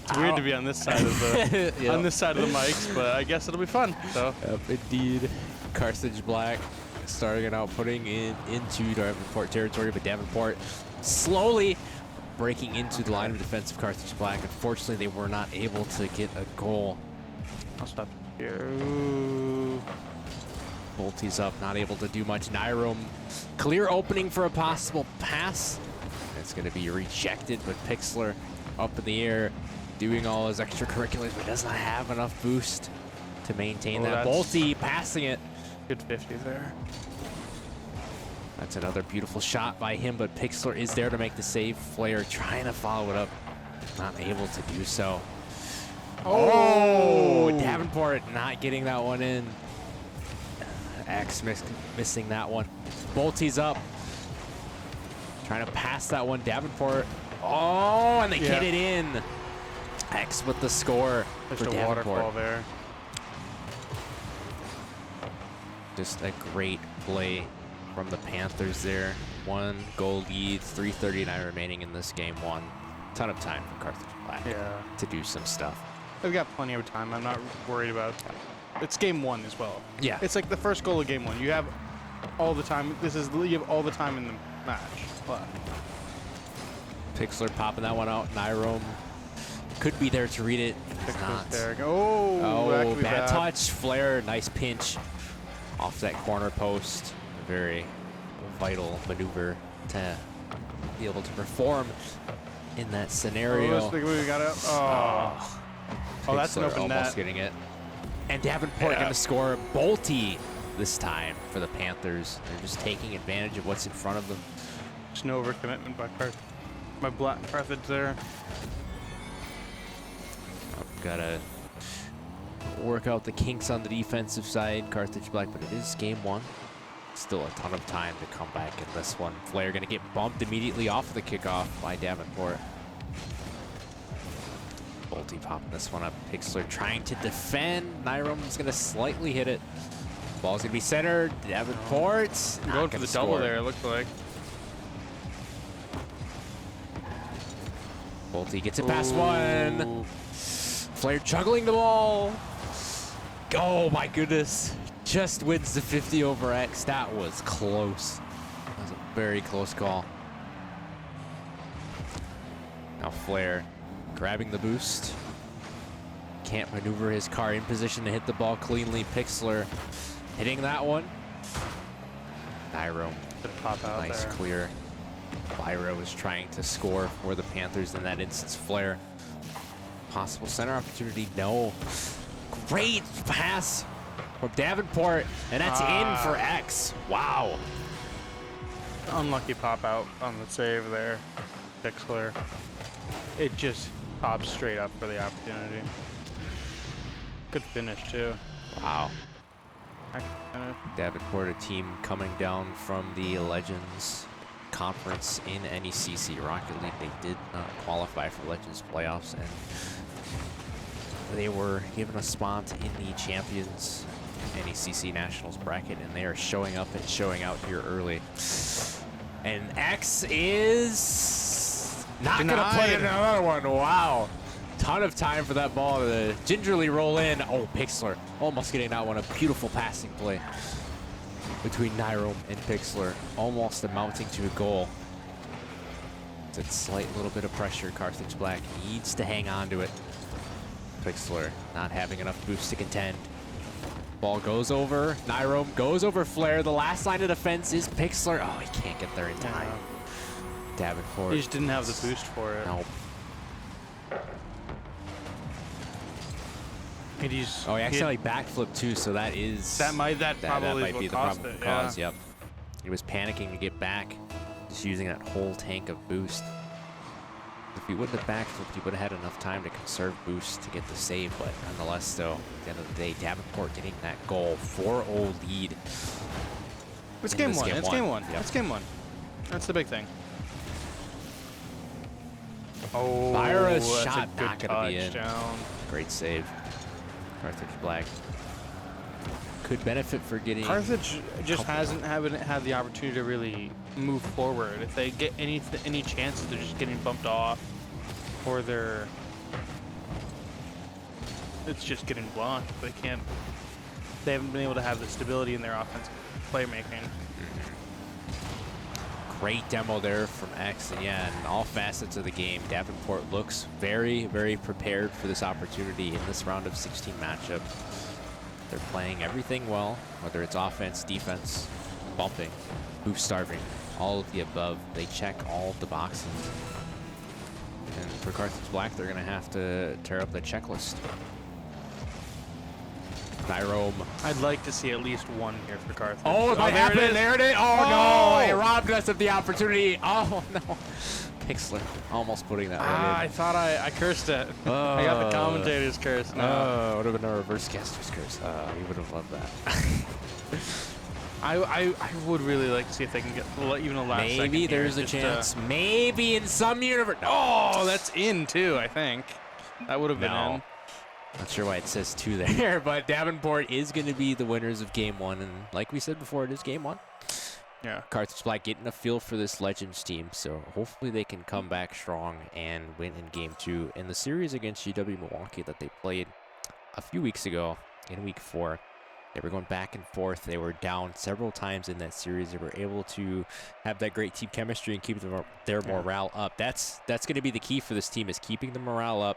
It's weird to be on this side of the Yep. on this side of the mics, but I guess it'll be fun. So Yep, indeed. Carthage Black starting out putting it into Davenport territory, but Davenport slowly breaking into the line of defense of Carthage Black. Unfortunately, they were not able to get a goal. I'll stop here. Ooh. Bolty's up, not able to do much. Nyrom, clear opening for a possible pass. It's going to be rejected, but Pixlr up in the air, doing all his extracurriculars, but does not have enough boost to maintain that. that's- Bolty passing it. Good 50 there. That's another beautiful shot by him, but Pixlr is there to make the save. Flair trying to follow it up, not able to do so. Oh, Davenport not getting that one in. X missing that one. Bolty's up, trying to pass that one. Davenport. Oh, and they get it in. X with the score Just for a Davenport. waterfall there. Just a great play from the Panthers there. 1 goal lead, 3:39 remaining in this game. One ton of time for Carthage Black Yeah. to do some stuff. I've got plenty of time. I'm not worried about. It's game one as well. Yeah. It's like the first goal of game one. You have all the time. You have all the time in the match. But Pixlr popping that one out. Nyrom could be there to read it. He's not. there. Oh, that Oh, could be bad touch. Flair, nice pinch off that corner post. A very vital maneuver to be able to perform in that scenario. Oh, we got it. Oh. Oh, that's an Pixlr open almost net. getting it. And Davenport going to score Bolty this time for the Panthers. They're just taking advantage of what's in front of them. Just no overcommitment by Black Carthage there. Got to work out the kinks on the defensive side, Carthage Black, but it is game one. Still a ton of time to come back in this one. Flair going to get bumped immediately off of the kickoff by Davenport. Bolty popping this one up. Pixlr trying to defend. Nyrom's going to slightly hit it. Ball's going to be centered. Davenport not Going for gonna the double score. there, it looked like. Bolty gets it past one. Ooh. Flair juggling the ball. Oh my goodness. Just wins the 50 over X. That was close. That was a very close call. Now Flair grabbing the boost. Can't maneuver his car in position to hit the ball cleanly. Pixlr hitting that one. Nyrom, Good pop out nice there. clear. Lyra was trying to score for the Panthers in that instance. Flair, possible center opportunity, no. Great pass from Davenport, and that's in for X. Wow. Unlucky pop out on the save there. Pixlr. It just pops straight up for the opportunity. Good finish too. Wow. Excellent. Davenport, a team coming down from the Legends Conference in NECC Rocket League. They did not qualify for Legends playoffs, and they were given a spot in the Champions NECC Nationals bracket, and they are showing up and showing out here early. And X is not going to put in another one. Wow. Ton of time for that ball to gingerly roll in. Oh, Pixlr almost getting that one. A beautiful passing play between Nyrom and Pixlr, almost amounting to a goal. It's a slight little bit of pressure. Carthage Black needs to hang on to it. Pixlr not having enough boost to contend. Ball goes over. Nyrom goes over Flair. The last line of defense is Pixlr. Oh, he can't get there in time. Davenport. He just didn't have the boost for it. Nope. And he's, Oh, he accidentally backflipped too, so that is... That probably that is might what be the caused problem it, cause, yep. He was panicking to get back, just using that whole tank of boost. If he wouldn't have backflipped, he would have had enough time to conserve boost to get the save, but nonetheless, though, at the end of the day, Davenport getting that goal, 4-0 lead. It's in game this one. It's game one. Yep. It's game one. That's the big thing. Oh, Lyra's that's shot a good not gonna be in. touchdown. Great save. Carthage Black could benefit for getting. Carthage just Couple. haven't had the opportunity to really move forward. If they get any chances, they're just getting bumped off, or it's just getting blocked. They haven't been able to have the stability in their offensive playmaking. Great demo there from X, and yeah, in all facets of the game, Davenport looks very, very prepared for this opportunity in this round of 16 matchup. They're playing everything well, whether it's offense, defense, bumping, boost starving, all of the above. They check all of the boxes. And for Carthage Black, they're going to have to tear up the checklist. Nyrome. I'd like to see at least one here for Carthage. Oh, it might there happen. it is. There it is. Oh, Oh! no. It robbed us of the opportunity. Oh, no. Pixler almost putting that one I in. thought I cursed it. I got the commentator's curse. No. Would have been a reverse caster's curse. We would have loved that. I would really like to see if they can get even a last second Maybe here, there's a just, chance. Maybe in some universe. No. Oh, that's in too, I think. That would have been No. in. Not sure why it says 2 there, but Davenport is going to be the winners of game 1. And like we said before, it is game 1. Yeah. Carthage Black getting a feel for this Legends team, so hopefully they can come back strong and win in game 2 in the series against GW Milwaukee that they played a few weeks ago in week 4. They were going back and forth. They were down several times in that series. They were able to have that great team chemistry and keep their morale up. That's going to be the key for this team, is keeping the morale up.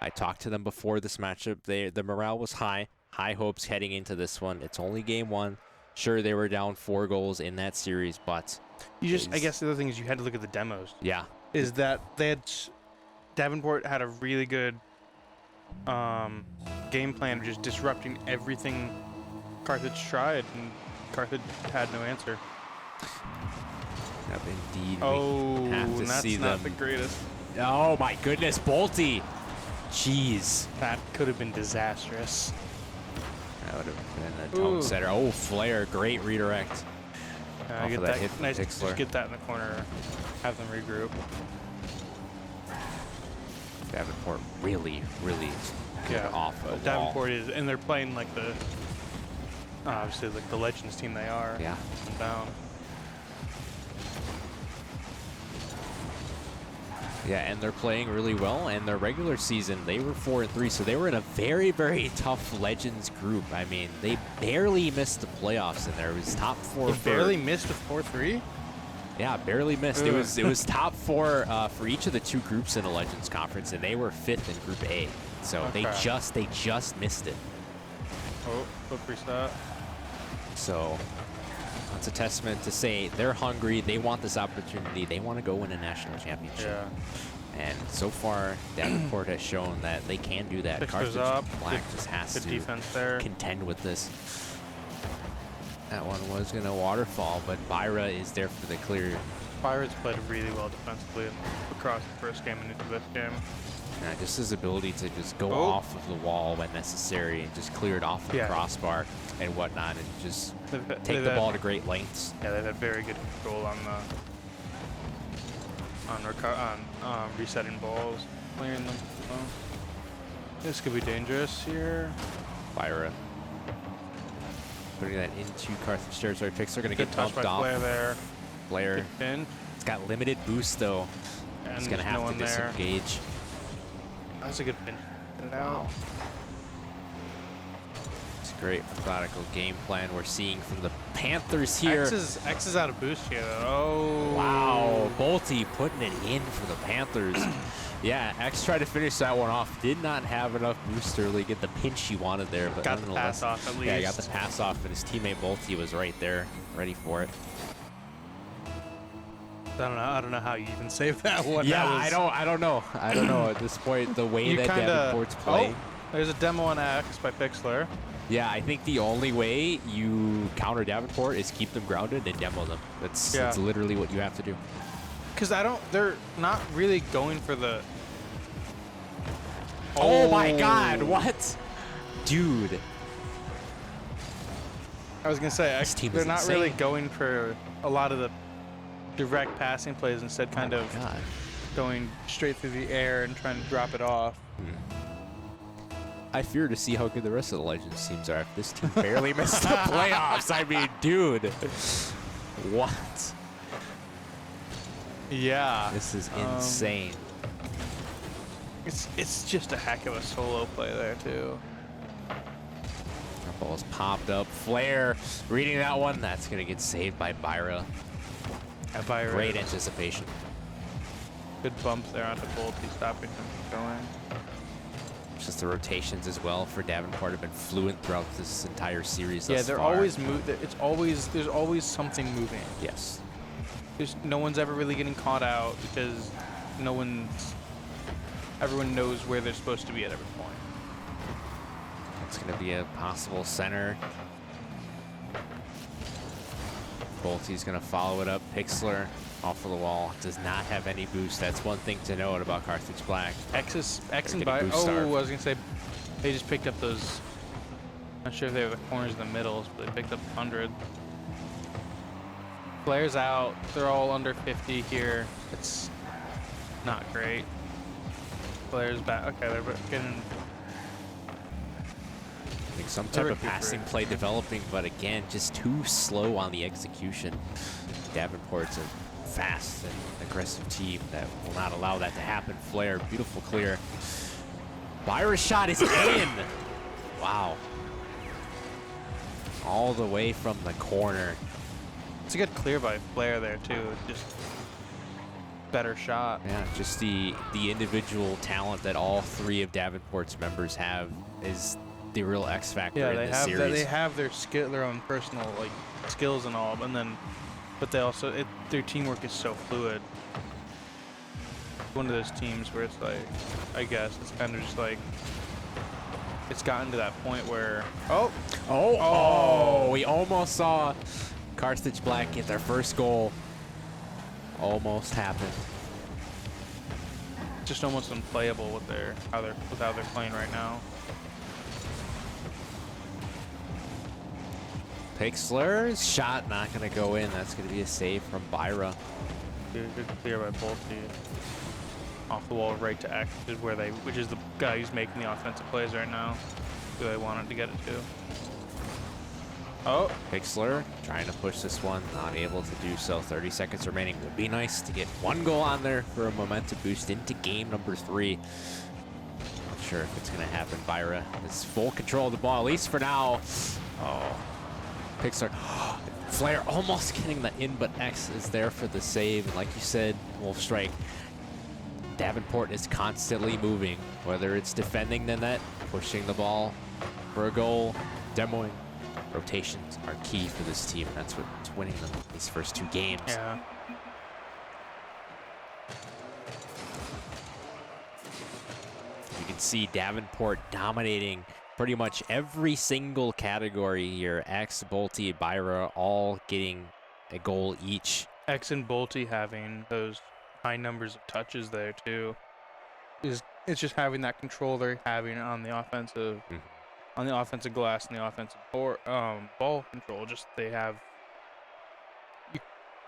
I talked to them before this matchup. The morale was high hopes heading into this one. It's only game 1. Sure, they were down 4 goals in that series, but I guess the other thing is you had to look at the demos. yeah, Is that Davenport had a really good game plan of just disrupting everything Carthage tried, and Carthage had no answer. yep, indeed. Oh, we have to that's see not them. the greatest. Oh my goodness, Bolte. Jeez. That could have been disastrous. That would have been a tone Ooh. setter. Oh, Flare, great redirect. Off Get of that that hit from nice. Pixler. Just get that in the corner. Have them regroup. Davenport really, really good off a wall. Davenport is, and they're playing like the obviously like the Legends team they are. Yeah. And down. Yeah, and they're playing really well. And their regular season, they were 4-3, so they were in a very, very tough Legends group. I mean, they barely missed the playoffs in there. It was top 4. They barely missed with 4-3. Yeah, barely missed. Ugh. It was top 4 for each of the 2 groups in the Legends Conference, and they were 5th in Group A. So Okay. they just missed it. Oh, flip reset. So that's a testament to say they're hungry. They want this opportunity. They want to go win a national championship. Yeah. And so far, Davenport has shown that they can do that. Pixler's Carthage up. Black just has Good to defense there. contend with this. That one was going to waterfall, but Byra is there for the clear. Pirates played really well defensively across the first game and into this game. Just his ability to just go Oh. off of the wall when necessary and just clear it off the Yeah. crossbar and whatnot, and just They've take the ball to great lengths. Yeah, they've had very good control on resetting balls, clearing them. So this could be dangerous here. Byra putting that into Carthage territory. Pixler going to Good get touch by bumped off. Flair there. Blair, Good pin. it's got limited boost though. And He's going to there's no have one to there. disengage. That's a good pin. Get it out. It's a great methodical game plan we're seeing from the Panthers here. X is out of boost here. Oh. Wow, Bolte putting it in for the Panthers. Yeah, X tried to finish that one off. Did not have enough boost early, get the pinch he wanted there, but Got the nonetheless, pass off at least. yeah, got the pass off, and his teammate Bolte was right there, ready for it. I don't know how you even saved that one. Yeah, That was, I don't know at this point the way You that kinda- Davenport's play. Oh, there's a demo on X by Pixler. Yeah, I think the only way you counter Davenport is keep them grounded and demo them. That's literally what you have to do. Because they're not really going for the. Oh my God! What, dude? I was gonna say This team they're is not really insane. going for a lot of the direct passing plays. Instead, kind of God. going straight through the air and trying to drop it off. I fear to see how good the rest of the Legends teams are. If this team barely missed the playoffs, I mean, dude, what? Yeah. This is insane. It's just a heck of a solo play there too. That ball's popped up. Flair reading that one. That's going to get saved by Byra. Great anticipation. Good bumps there onto Bolty, stopping him from going. Just the rotations as well for Davenport have been fluent throughout this entire series. Yeah, thus they're far. always there's always something moving. Yes. No one's ever really getting caught out because everyone knows where they're supposed to be at every point. It's going to be a possible center. Bolty's going to follow it up. Pixlr off of the wall. Does not have any boost. That's one thing to note about Carthage Black. X and getting by. boost Oh, starved. I was gonna say they just picked up those. Not sure if they were the corners in the middles, but they picked up 100. Flares out. They're all under 50 here. It's not great. Flares back. Okay, they're getting. I think some They're type of passing play developing, but again, just too slow on the execution. Davenport's a fast and aggressive team that will not allow that to happen. Flair, beautiful clear. Byra's shot is in. Wow. All the way from the corner. It's a good clear by Flair there too. Just better shot. Yeah, just the individual talent that all three of Davenport's members have is the real X factor Yeah, in they this have series. they have their own personal like skills and all, and then, but they also their teamwork is so fluid. One of those teams where it's like, I guess it's kind of just like it's gotten to that point where We almost saw Carthage Black get their first goal. Almost happened. just almost unplayable with how they're playing right now. Pixlr's shot not going to go in. That's going to be a save from Byra. Good clear by Bolty. Off the wall right to X, which is the guy who's making the offensive plays right now. Who they wanted to get it to. Oh, Pixlr trying to push this one, not able to do so. 30 seconds remaining. Would be nice to get one goal on there for a momentum boost into game number 3. Not sure if it's going to happen. Byra has full control of the ball, at least for now. Oh, Pixlr. Flair almost getting the in, but X is there for the save. And like you said, Wolf Strike, Davenport is constantly moving, whether it's defending the net, pushing the ball for a goal, demoing. Rotations are key for this team. That's what's winning them these first 2 games. yeah. You can see Davenport dominating pretty much every single category here. X, Bolty, Byra all getting a goal each. X and Bolty having those high numbers of touches there too. It's just having that control they're having on the offensive. On the offensive glass and the offensive ball control,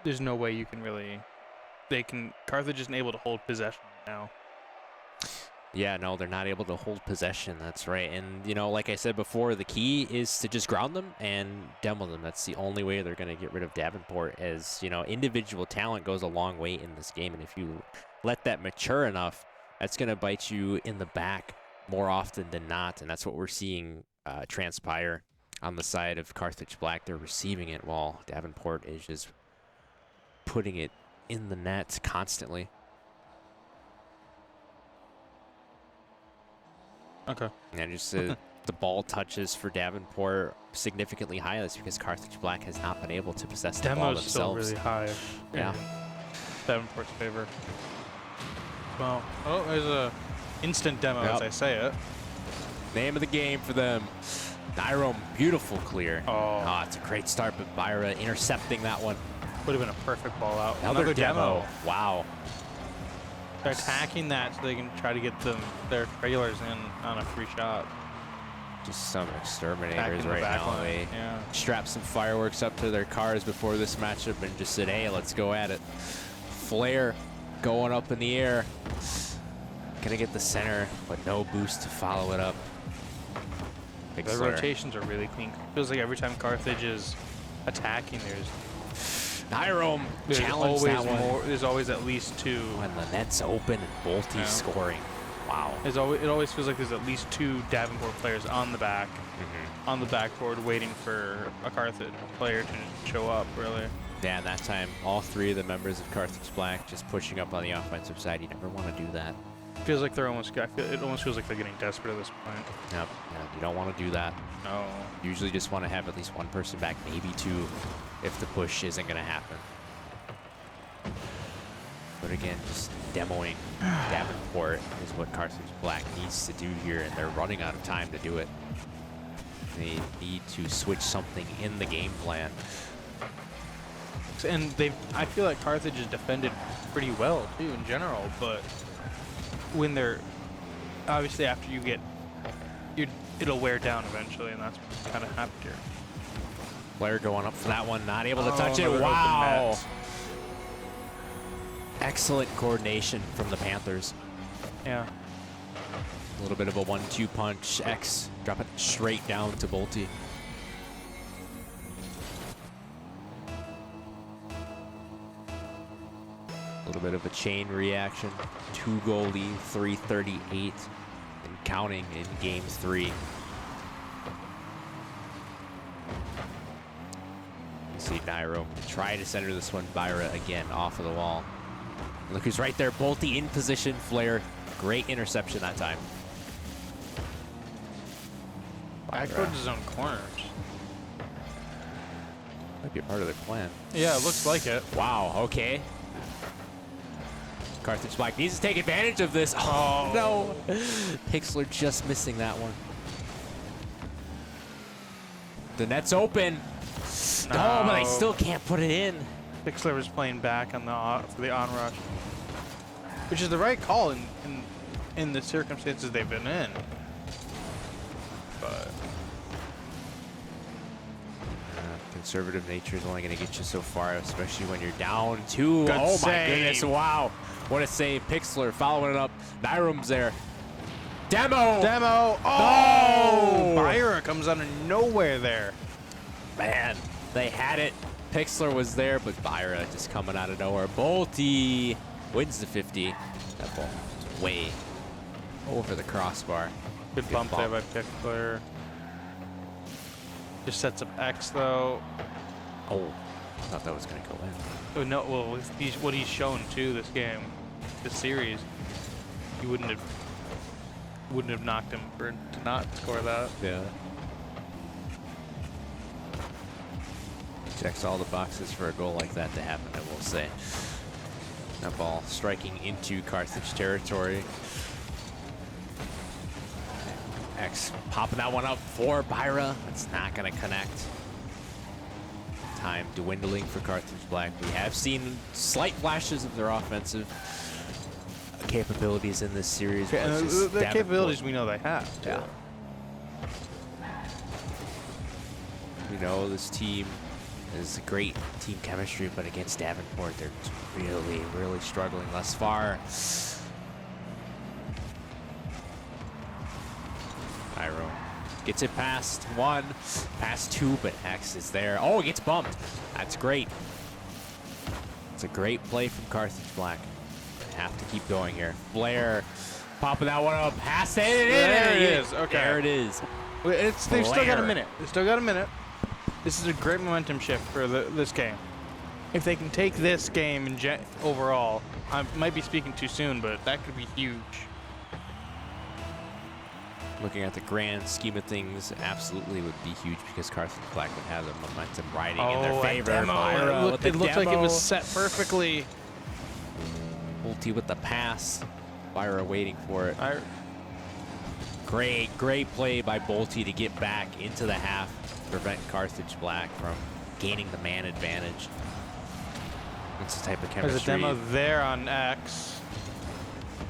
there's no way you can really, Carthage isn't able to hold possession now. Yeah, no, they're not able to hold possession. That's right. And, you know, like I said before, the key is to just ground them and demo them. That's the only way they're going to get rid of Davenport. As, you know, individual talent goes a long way in this game. And if you let that mature enough, that's going to bite you in the back more often than not. And that's what we're seeing transpire on the side of Carthage Black. They're receiving it while Davenport is just putting it in the net constantly. Okay. And just the ball touches for Davenport significantly high. That's because Carthage Black has not been able to possess the ball Demo's still themselves. really high. Yeah. Davenport's favor. Well, there's a instant demo as I say it. Name of the game for them. Dyrome, beautiful clear. Oh. It's a great start, but Byra intercepting that one. Would have been a perfect ball out. Another demo. Wow. They're attacking that so they can try to get their trailers in on a free shot. Just some exterminators Attacking the right back now. line, They yeah. strapped some fireworks up to their cars before this matchup and just said, hey, let's go at it. Flair going up in the air. Gonna get the center, but no boost to follow it up. The Pixler. rotations are really clean. Feels like every time Carthage is attacking, Nyrome there's challenged always that one. more. There's always at least two. When the net's open and Bolty's Yeah. scoring. Wow. It always feels like there's at least two Davenport players on the backboard waiting for a Carthage player to show up. Really. Yeah, and that time, all three of the members of Carthage Black just pushing up on the offensive side. You never want to do that. Feels like they're almost. It almost feels like they're getting desperate at this point. Yep. Yeah, you don't want to do that. No. Usually just want to have at least one person back, maybe two, if the push isn't going to happen. But again, just demoing Davenport is what Carthage Black needs to do here, and they're running out of time to do it. They need to switch something in the game plan. And I feel like Carthage is defended pretty well too in general, but when they're obviously after you get, it'll wear down eventually, and that's what's kind of happened here. Blair going up for that one, not able to Oh, touch it. another open Wow. net. Excellent coordination from the Panthers. Yeah. A little bit of a 1-2 punch. X drop it straight down to Bolty. A little bit of a chain reaction. 2-goal lead, 3:38 and counting in game 3. You see Nairo try to center this one. Byra again off of the wall. Look who's right there. Bolty in position. Flair. Great interception that time. Back towards his own corners. Might be a part of their plan. Yeah, it looks like it. Wow, okay. Carthage Black needs to take advantage of this. Oh, no. Pixler just missing that one. The net's open. No, but they still can't put it in. Pixler was playing back on for the onrush, which is the right call in the circumstances they've been in. But Conservative nature is only going to get you so far, especially when you're down 2. Good Oh, my save. goodness. Wow. What a save. Pixler following it up. Nyrome's there. Demo. Oh! Byra comes out of nowhere there. Man, they had it. Pixler was there, but Byra just coming out of nowhere. Bolty wins the 50. That ball was way over the crossbar. Good bump there by Pixler. Just sets up X though. Oh, I thought that was going to go in. Oh no! Well, with what he's shown too this game, this series, he wouldn't have knocked him to not score that. Yeah. Checks all the boxes for a goal like that to happen, I will say. That ball striking into Carthage territory. X popping that one up for Byra. It's not going to connect. Time dwindling for Carthage Black. We have seen slight flashes of their offensive capabilities in this series. And but just the Davenport. capabilities we know they have. Too. Yeah. We know this team is a great team chemistry, but against Davenport, they're really, really struggling thus far. Pyro gets it past 1, past 2, but X is there. Oh, he gets bumped. That's great. It's a great play from Carthage Black. Have to keep going here. Blair popping that one up. Has to hit it in. There it is. Okay. There it is. They've still got Blair. a minute. They still got a minute. This is a great momentum shift for this game. If they can take this game overall, I might be speaking too soon, but that could be huge. Looking at the grand scheme of things, absolutely would be huge because Carthage Black would have the momentum riding in their favor. Byra with the It looked like it demo. was set perfectly. Bolty with the pass. Byra waiting for it. Great play by Bolty to get back into the half, prevent Carthage Black from gaining the man advantage. It's the type of chemistry. There's a demo there on X.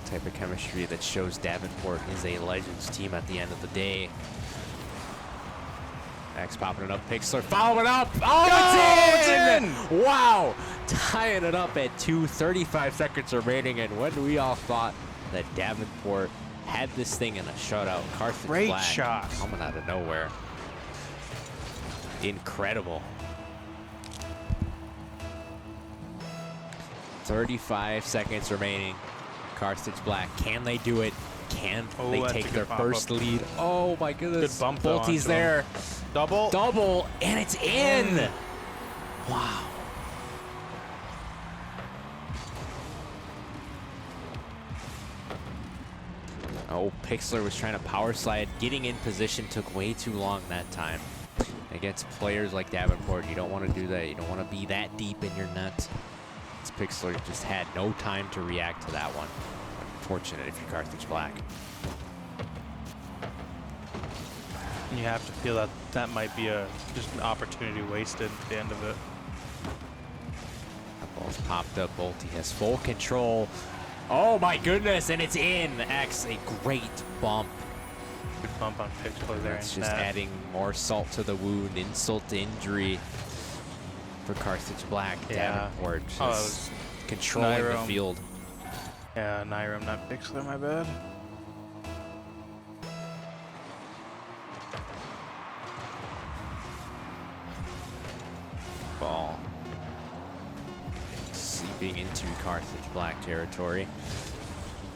Type of chemistry that shows Davenport is a Legends team at the end of the day. X popping it up. Pixler following up. Oh, it's in! Wow! Tying it up at 2, 35 seconds remaining, and when we all thought that Davenport had this thing in a shutout. Carthage Great Black shot. coming out of nowhere. Incredible. 35 seconds remaining. Carthage Black, can they do it? Can Oh, they that's a take good their pop-up. first lead? Oh my goodness. Good bump, though, Bolty's onto there. Double. Double, and it's in. Wow. Oh, Pixlr was trying to power slide. Getting in position took way too long that time. Against players like Davenport, you don't want to do that. You don't want to be that deep in your net. This Pixlr just had no time to react to that one. Unfortunate if you're Carthage Black. And you have to feel that that might be just an opportunity wasted at the end of it. That ball's popped up. Bolty has full control. Oh my goodness, and it's in. X, a great bump. Good bump on Pixlr there. That's in just net. adding more salt to the wound, insult to injury for Carthage Black. Yeah. Davenport just Oh, that was controlling the Nairo. field. Yeah, Nyram, not Pixlr, my bad. Ball seeping into Carthage Black territory.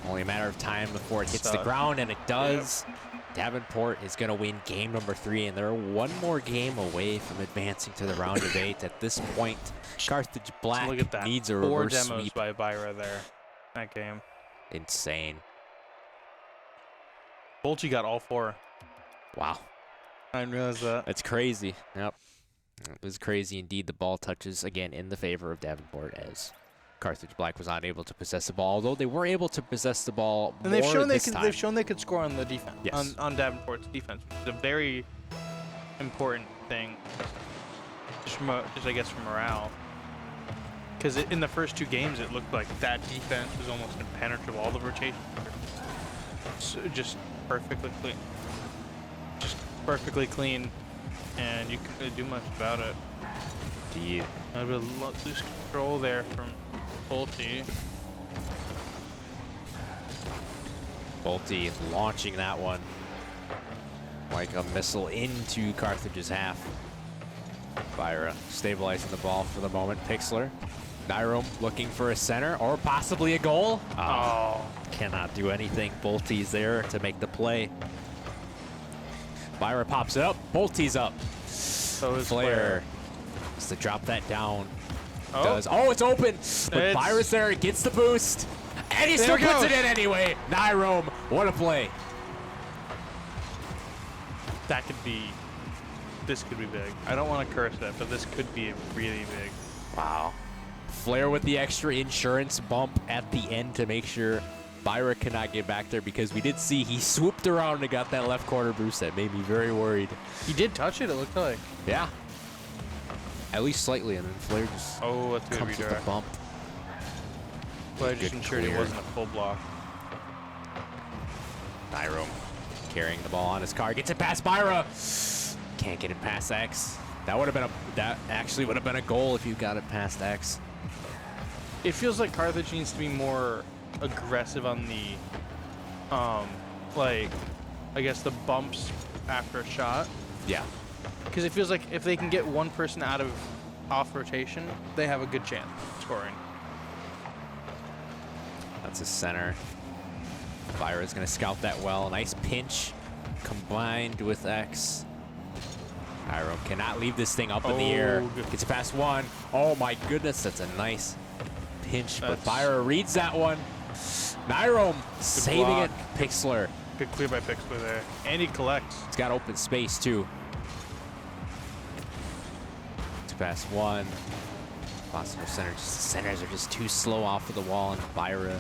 Only a matter of time before it hits the Stuff. ground, and it does. Davenport is going to win game number 3, and they're one more game away from advancing to the round of 8. At this point, Carthage Black Look at that. needs a 4 reverse demos sweep. by Byra there. That game. Insane. Bolty got all 4. Wow. I didn't realize that. That's crazy. Yep. It was crazy indeed. The ball touches again in the favor of Davenport as Carthage Black was not able to possess the ball, although they were able to possess the ball And more they've shown this time. they've shown they could score on the defense. Yes. On Davenport's defense. It's a very important thing. Just I guess for morale. Because in the first 2 games, it looked like that defense was almost impenetrable. All the rotations were just perfectly clean. Just perfectly clean, and you couldn't really do much about it. Indeed. A bit of loose control there from Bolty. Bolty launching that one like a missile into Carthage's half. Byra stabilizing the ball for the moment. Pixlr. Nyrom looking for a center or possibly a goal. Oh. Cannot do anything. Bolty's there to make the play. Byra pops it up. Bolty's up. So is Flair has to drop that down. Oh. Does. Oh, it's open. But It's- Byra's there. He gets the boost. And he There still puts it it in anyway. Nyrom, what a play. That could be. This could be big. I don't want to curse that, but this could be really big. Wow. Flair with the extra insurance bump at the end to make sure Byra cannot get back there, because we did see he swooped around and got that left corner boost that made me very worried. He did touch it. It looked like. Yeah. At least slightly, and then Flair just Oh, that's a good comes with the redirect. bump. But I just Good ensured it clear. wasn't a full block. Nyrom carrying the ball on his car, gets it past Byra. Can't get it past X. That would have been that actually would have been a goal if you got it past X. It feels like Carthage needs to be more aggressive on the, like, I guess the bumps after a shot. Yeah. Because it feels like if they can get one person out of off rotation, they have a good chance of scoring. That's a center. Byra's going to scout that well. Nice pinch combined with X. Nyrom cannot leave this thing up in the air. Oh, good. Gets it past one. Oh my goodness, that's a nice pinch. But That's- Byra reads that one. Nyrom saving block. it. Pixlr. Good clear by Pixlr there. And he collects. It's got open space too. Gets past one. Possible center. Centers are just too slow off of the wall, and Byra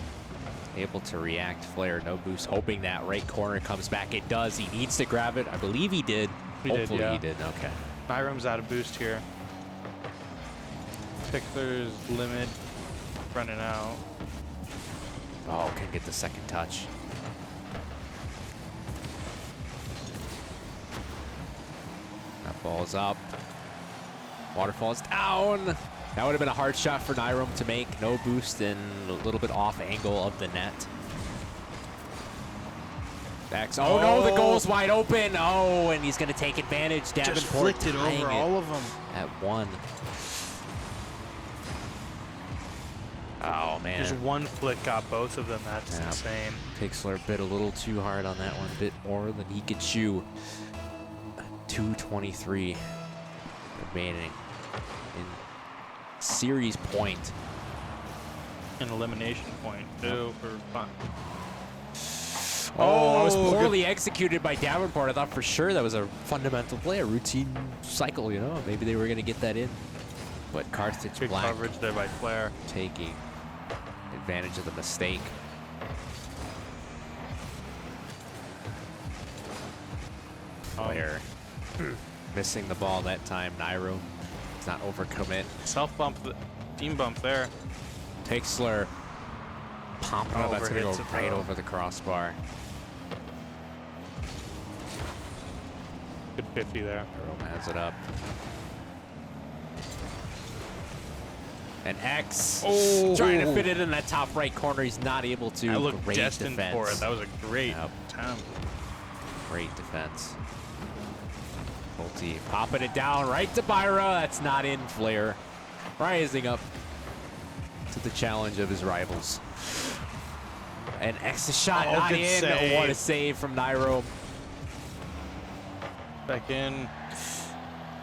able to react. Flair, no boost, hoping that right corner comes back. It does. He needs to grab it. I believe he did. He did, Hopefully yeah. he did. Okay. Nyram's out of boost here. Pixlr's limit running out. Oh, can get the second touch. That ball's up. Waterfall's down. That would have been a hard shot for Nyrom to make. No boost and a little bit off angle of the net. X. Oh, no, the goal's wide open. Oh, and he's going to take advantage. Davenport Just flicked it tying over all of them. at 1. Oh, man. Just one flick got both of them. That's Yeah. insane. Pixler bit a little too hard on that one, bit more than he could chew. 2:23 remaining in series point. An elimination point, too, for fun. Oh, it was Oh, poorly executed by Davenport. I thought for sure that was a fundamental play, a routine cycle, you know. Maybe they were going to get that in. But Carthage Good Black coverage there by Flair. taking advantage of the mistake. Flair missing the ball that time. Nairo does not overcommit. Self bump, team bump there. Pixler pumping up. That's going to Overhits go it, right though. over the crossbar. Good 50 there. Nairo has it up. And X trying to fit it in that top right corner. He's not able to. I looked Great destined defense. for it. That was a great Yep. attempt. Great defense. Pulte popping it down right to Byra. That's not in. Flair rising up to the challenge of his rivals. And X's shot Oh, not good in. save. What a save from Nairo. Back in.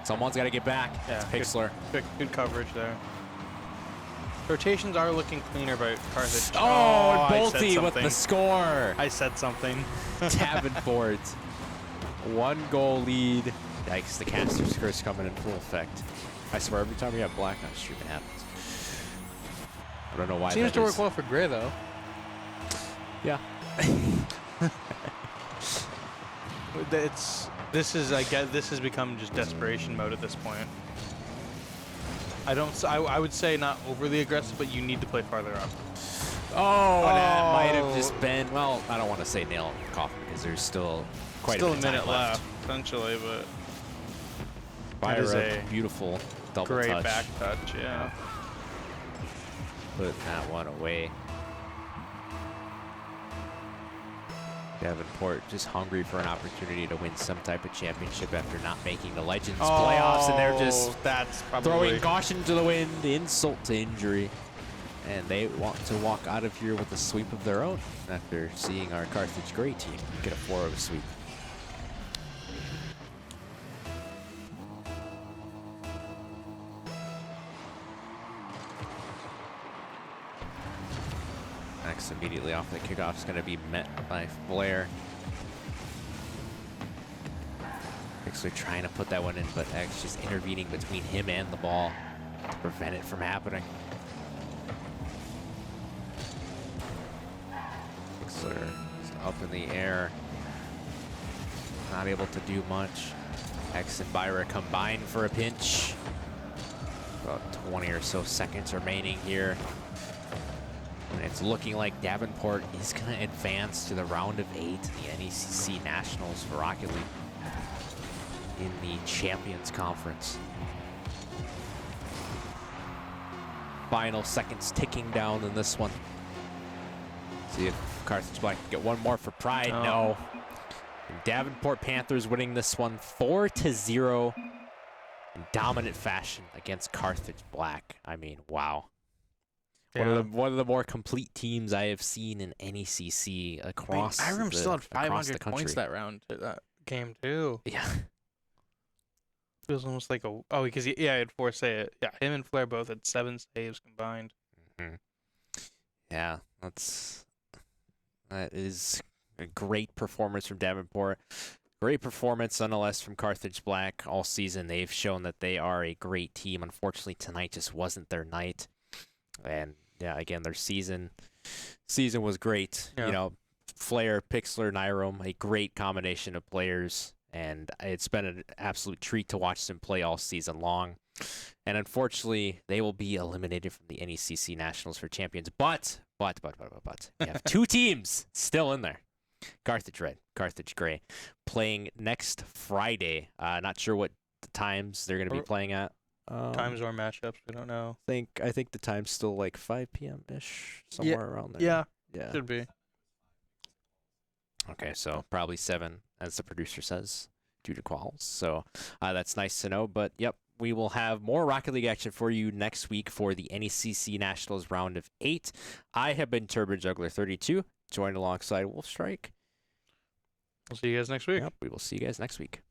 Someone's got to get back. Yeah, It's Pixler. Good coverage there. Rotations are looking cleaner by Carthage. Oh, and I said Pulte with the something. score. I said something. Davenport. 1 goal lead. Yikes, the caster's curse coming in full effect. I swear, every time we have black on stream, it happens. I don't know why Seems that to is. work well for Gray, though. Yeah. This has become just desperation mode at this point. I would say not overly aggressive, but you need to play farther up. Oh, that might have Oh. just been, well, I don't want to say nail in the coffin because there's still quite Still a a bit of minute time left, essentially, but that Byra, is a beautiful double great touch. back touch, yeah. Put that one away. Davenport just hungry for an opportunity to win some type of championship after not making the Legends playoffs, and they're just that's probably throwing caution to the wind, insult to injury. And they want to walk out of here with a sweep of their own after seeing our Carthage Gray team get a 4-0 sweep. Next, immediately off the kickoff is going to be met by Flair. Pixler trying to put that one in, but X just intervening between him and the ball to prevent it from happening. Pixler is up in the air, not able to do much. X and Byra combine for a pinch. About 20 or so seconds remaining here. And it's looking like Davenport is going to advance to the round of 8 in the NECC Nationals for Rocket League in the Champions Conference. Final seconds ticking down in this one. See if Carthage Black can get one more for pride. Oh. No. And Davenport Panthers winning this one 4-0 in dominant fashion against Carthage Black. I mean, wow. Yeah. One of the more complete teams I have seen in NECC across the Irem still had across the 500 country. points that round, that game, too. Yeah. Feels almost like a... Oh, because he had 4 saves. Yeah, him and Flair both had 7 saves combined. Mm-hmm. Yeah, that is a great performance from Davenport. Great performance, nonetheless, from Carthage Black all season. They've shown that they are a great team. Unfortunately, tonight just wasn't their night. And yeah, again, their season was great. Yeah. You know, Flair, Pixler, Nyrom, a great combination of players. And it's been an absolute treat to watch them play all season long. And unfortunately, they will be eliminated from the NECC Nationals for Champions. But, we have 2 teams still in there. Carthage Red, Carthage Gray, playing next Friday. Not sure what the times they're going to be playing at. Times or matchups, we don't know. I think the time's still like 5 p.m. ish, somewhere around there. Yeah, Yeah. should be. Okay, so probably 7, as the producer says, due to quals. So that's nice to know. But yep, we will have more Rocket League action for you next week for the NECC Nationals round of 8. I have been Turbo Juggler 32, joined alongside Wolf Strike. We'll see you guys next week. Yep, we will see you guys next week.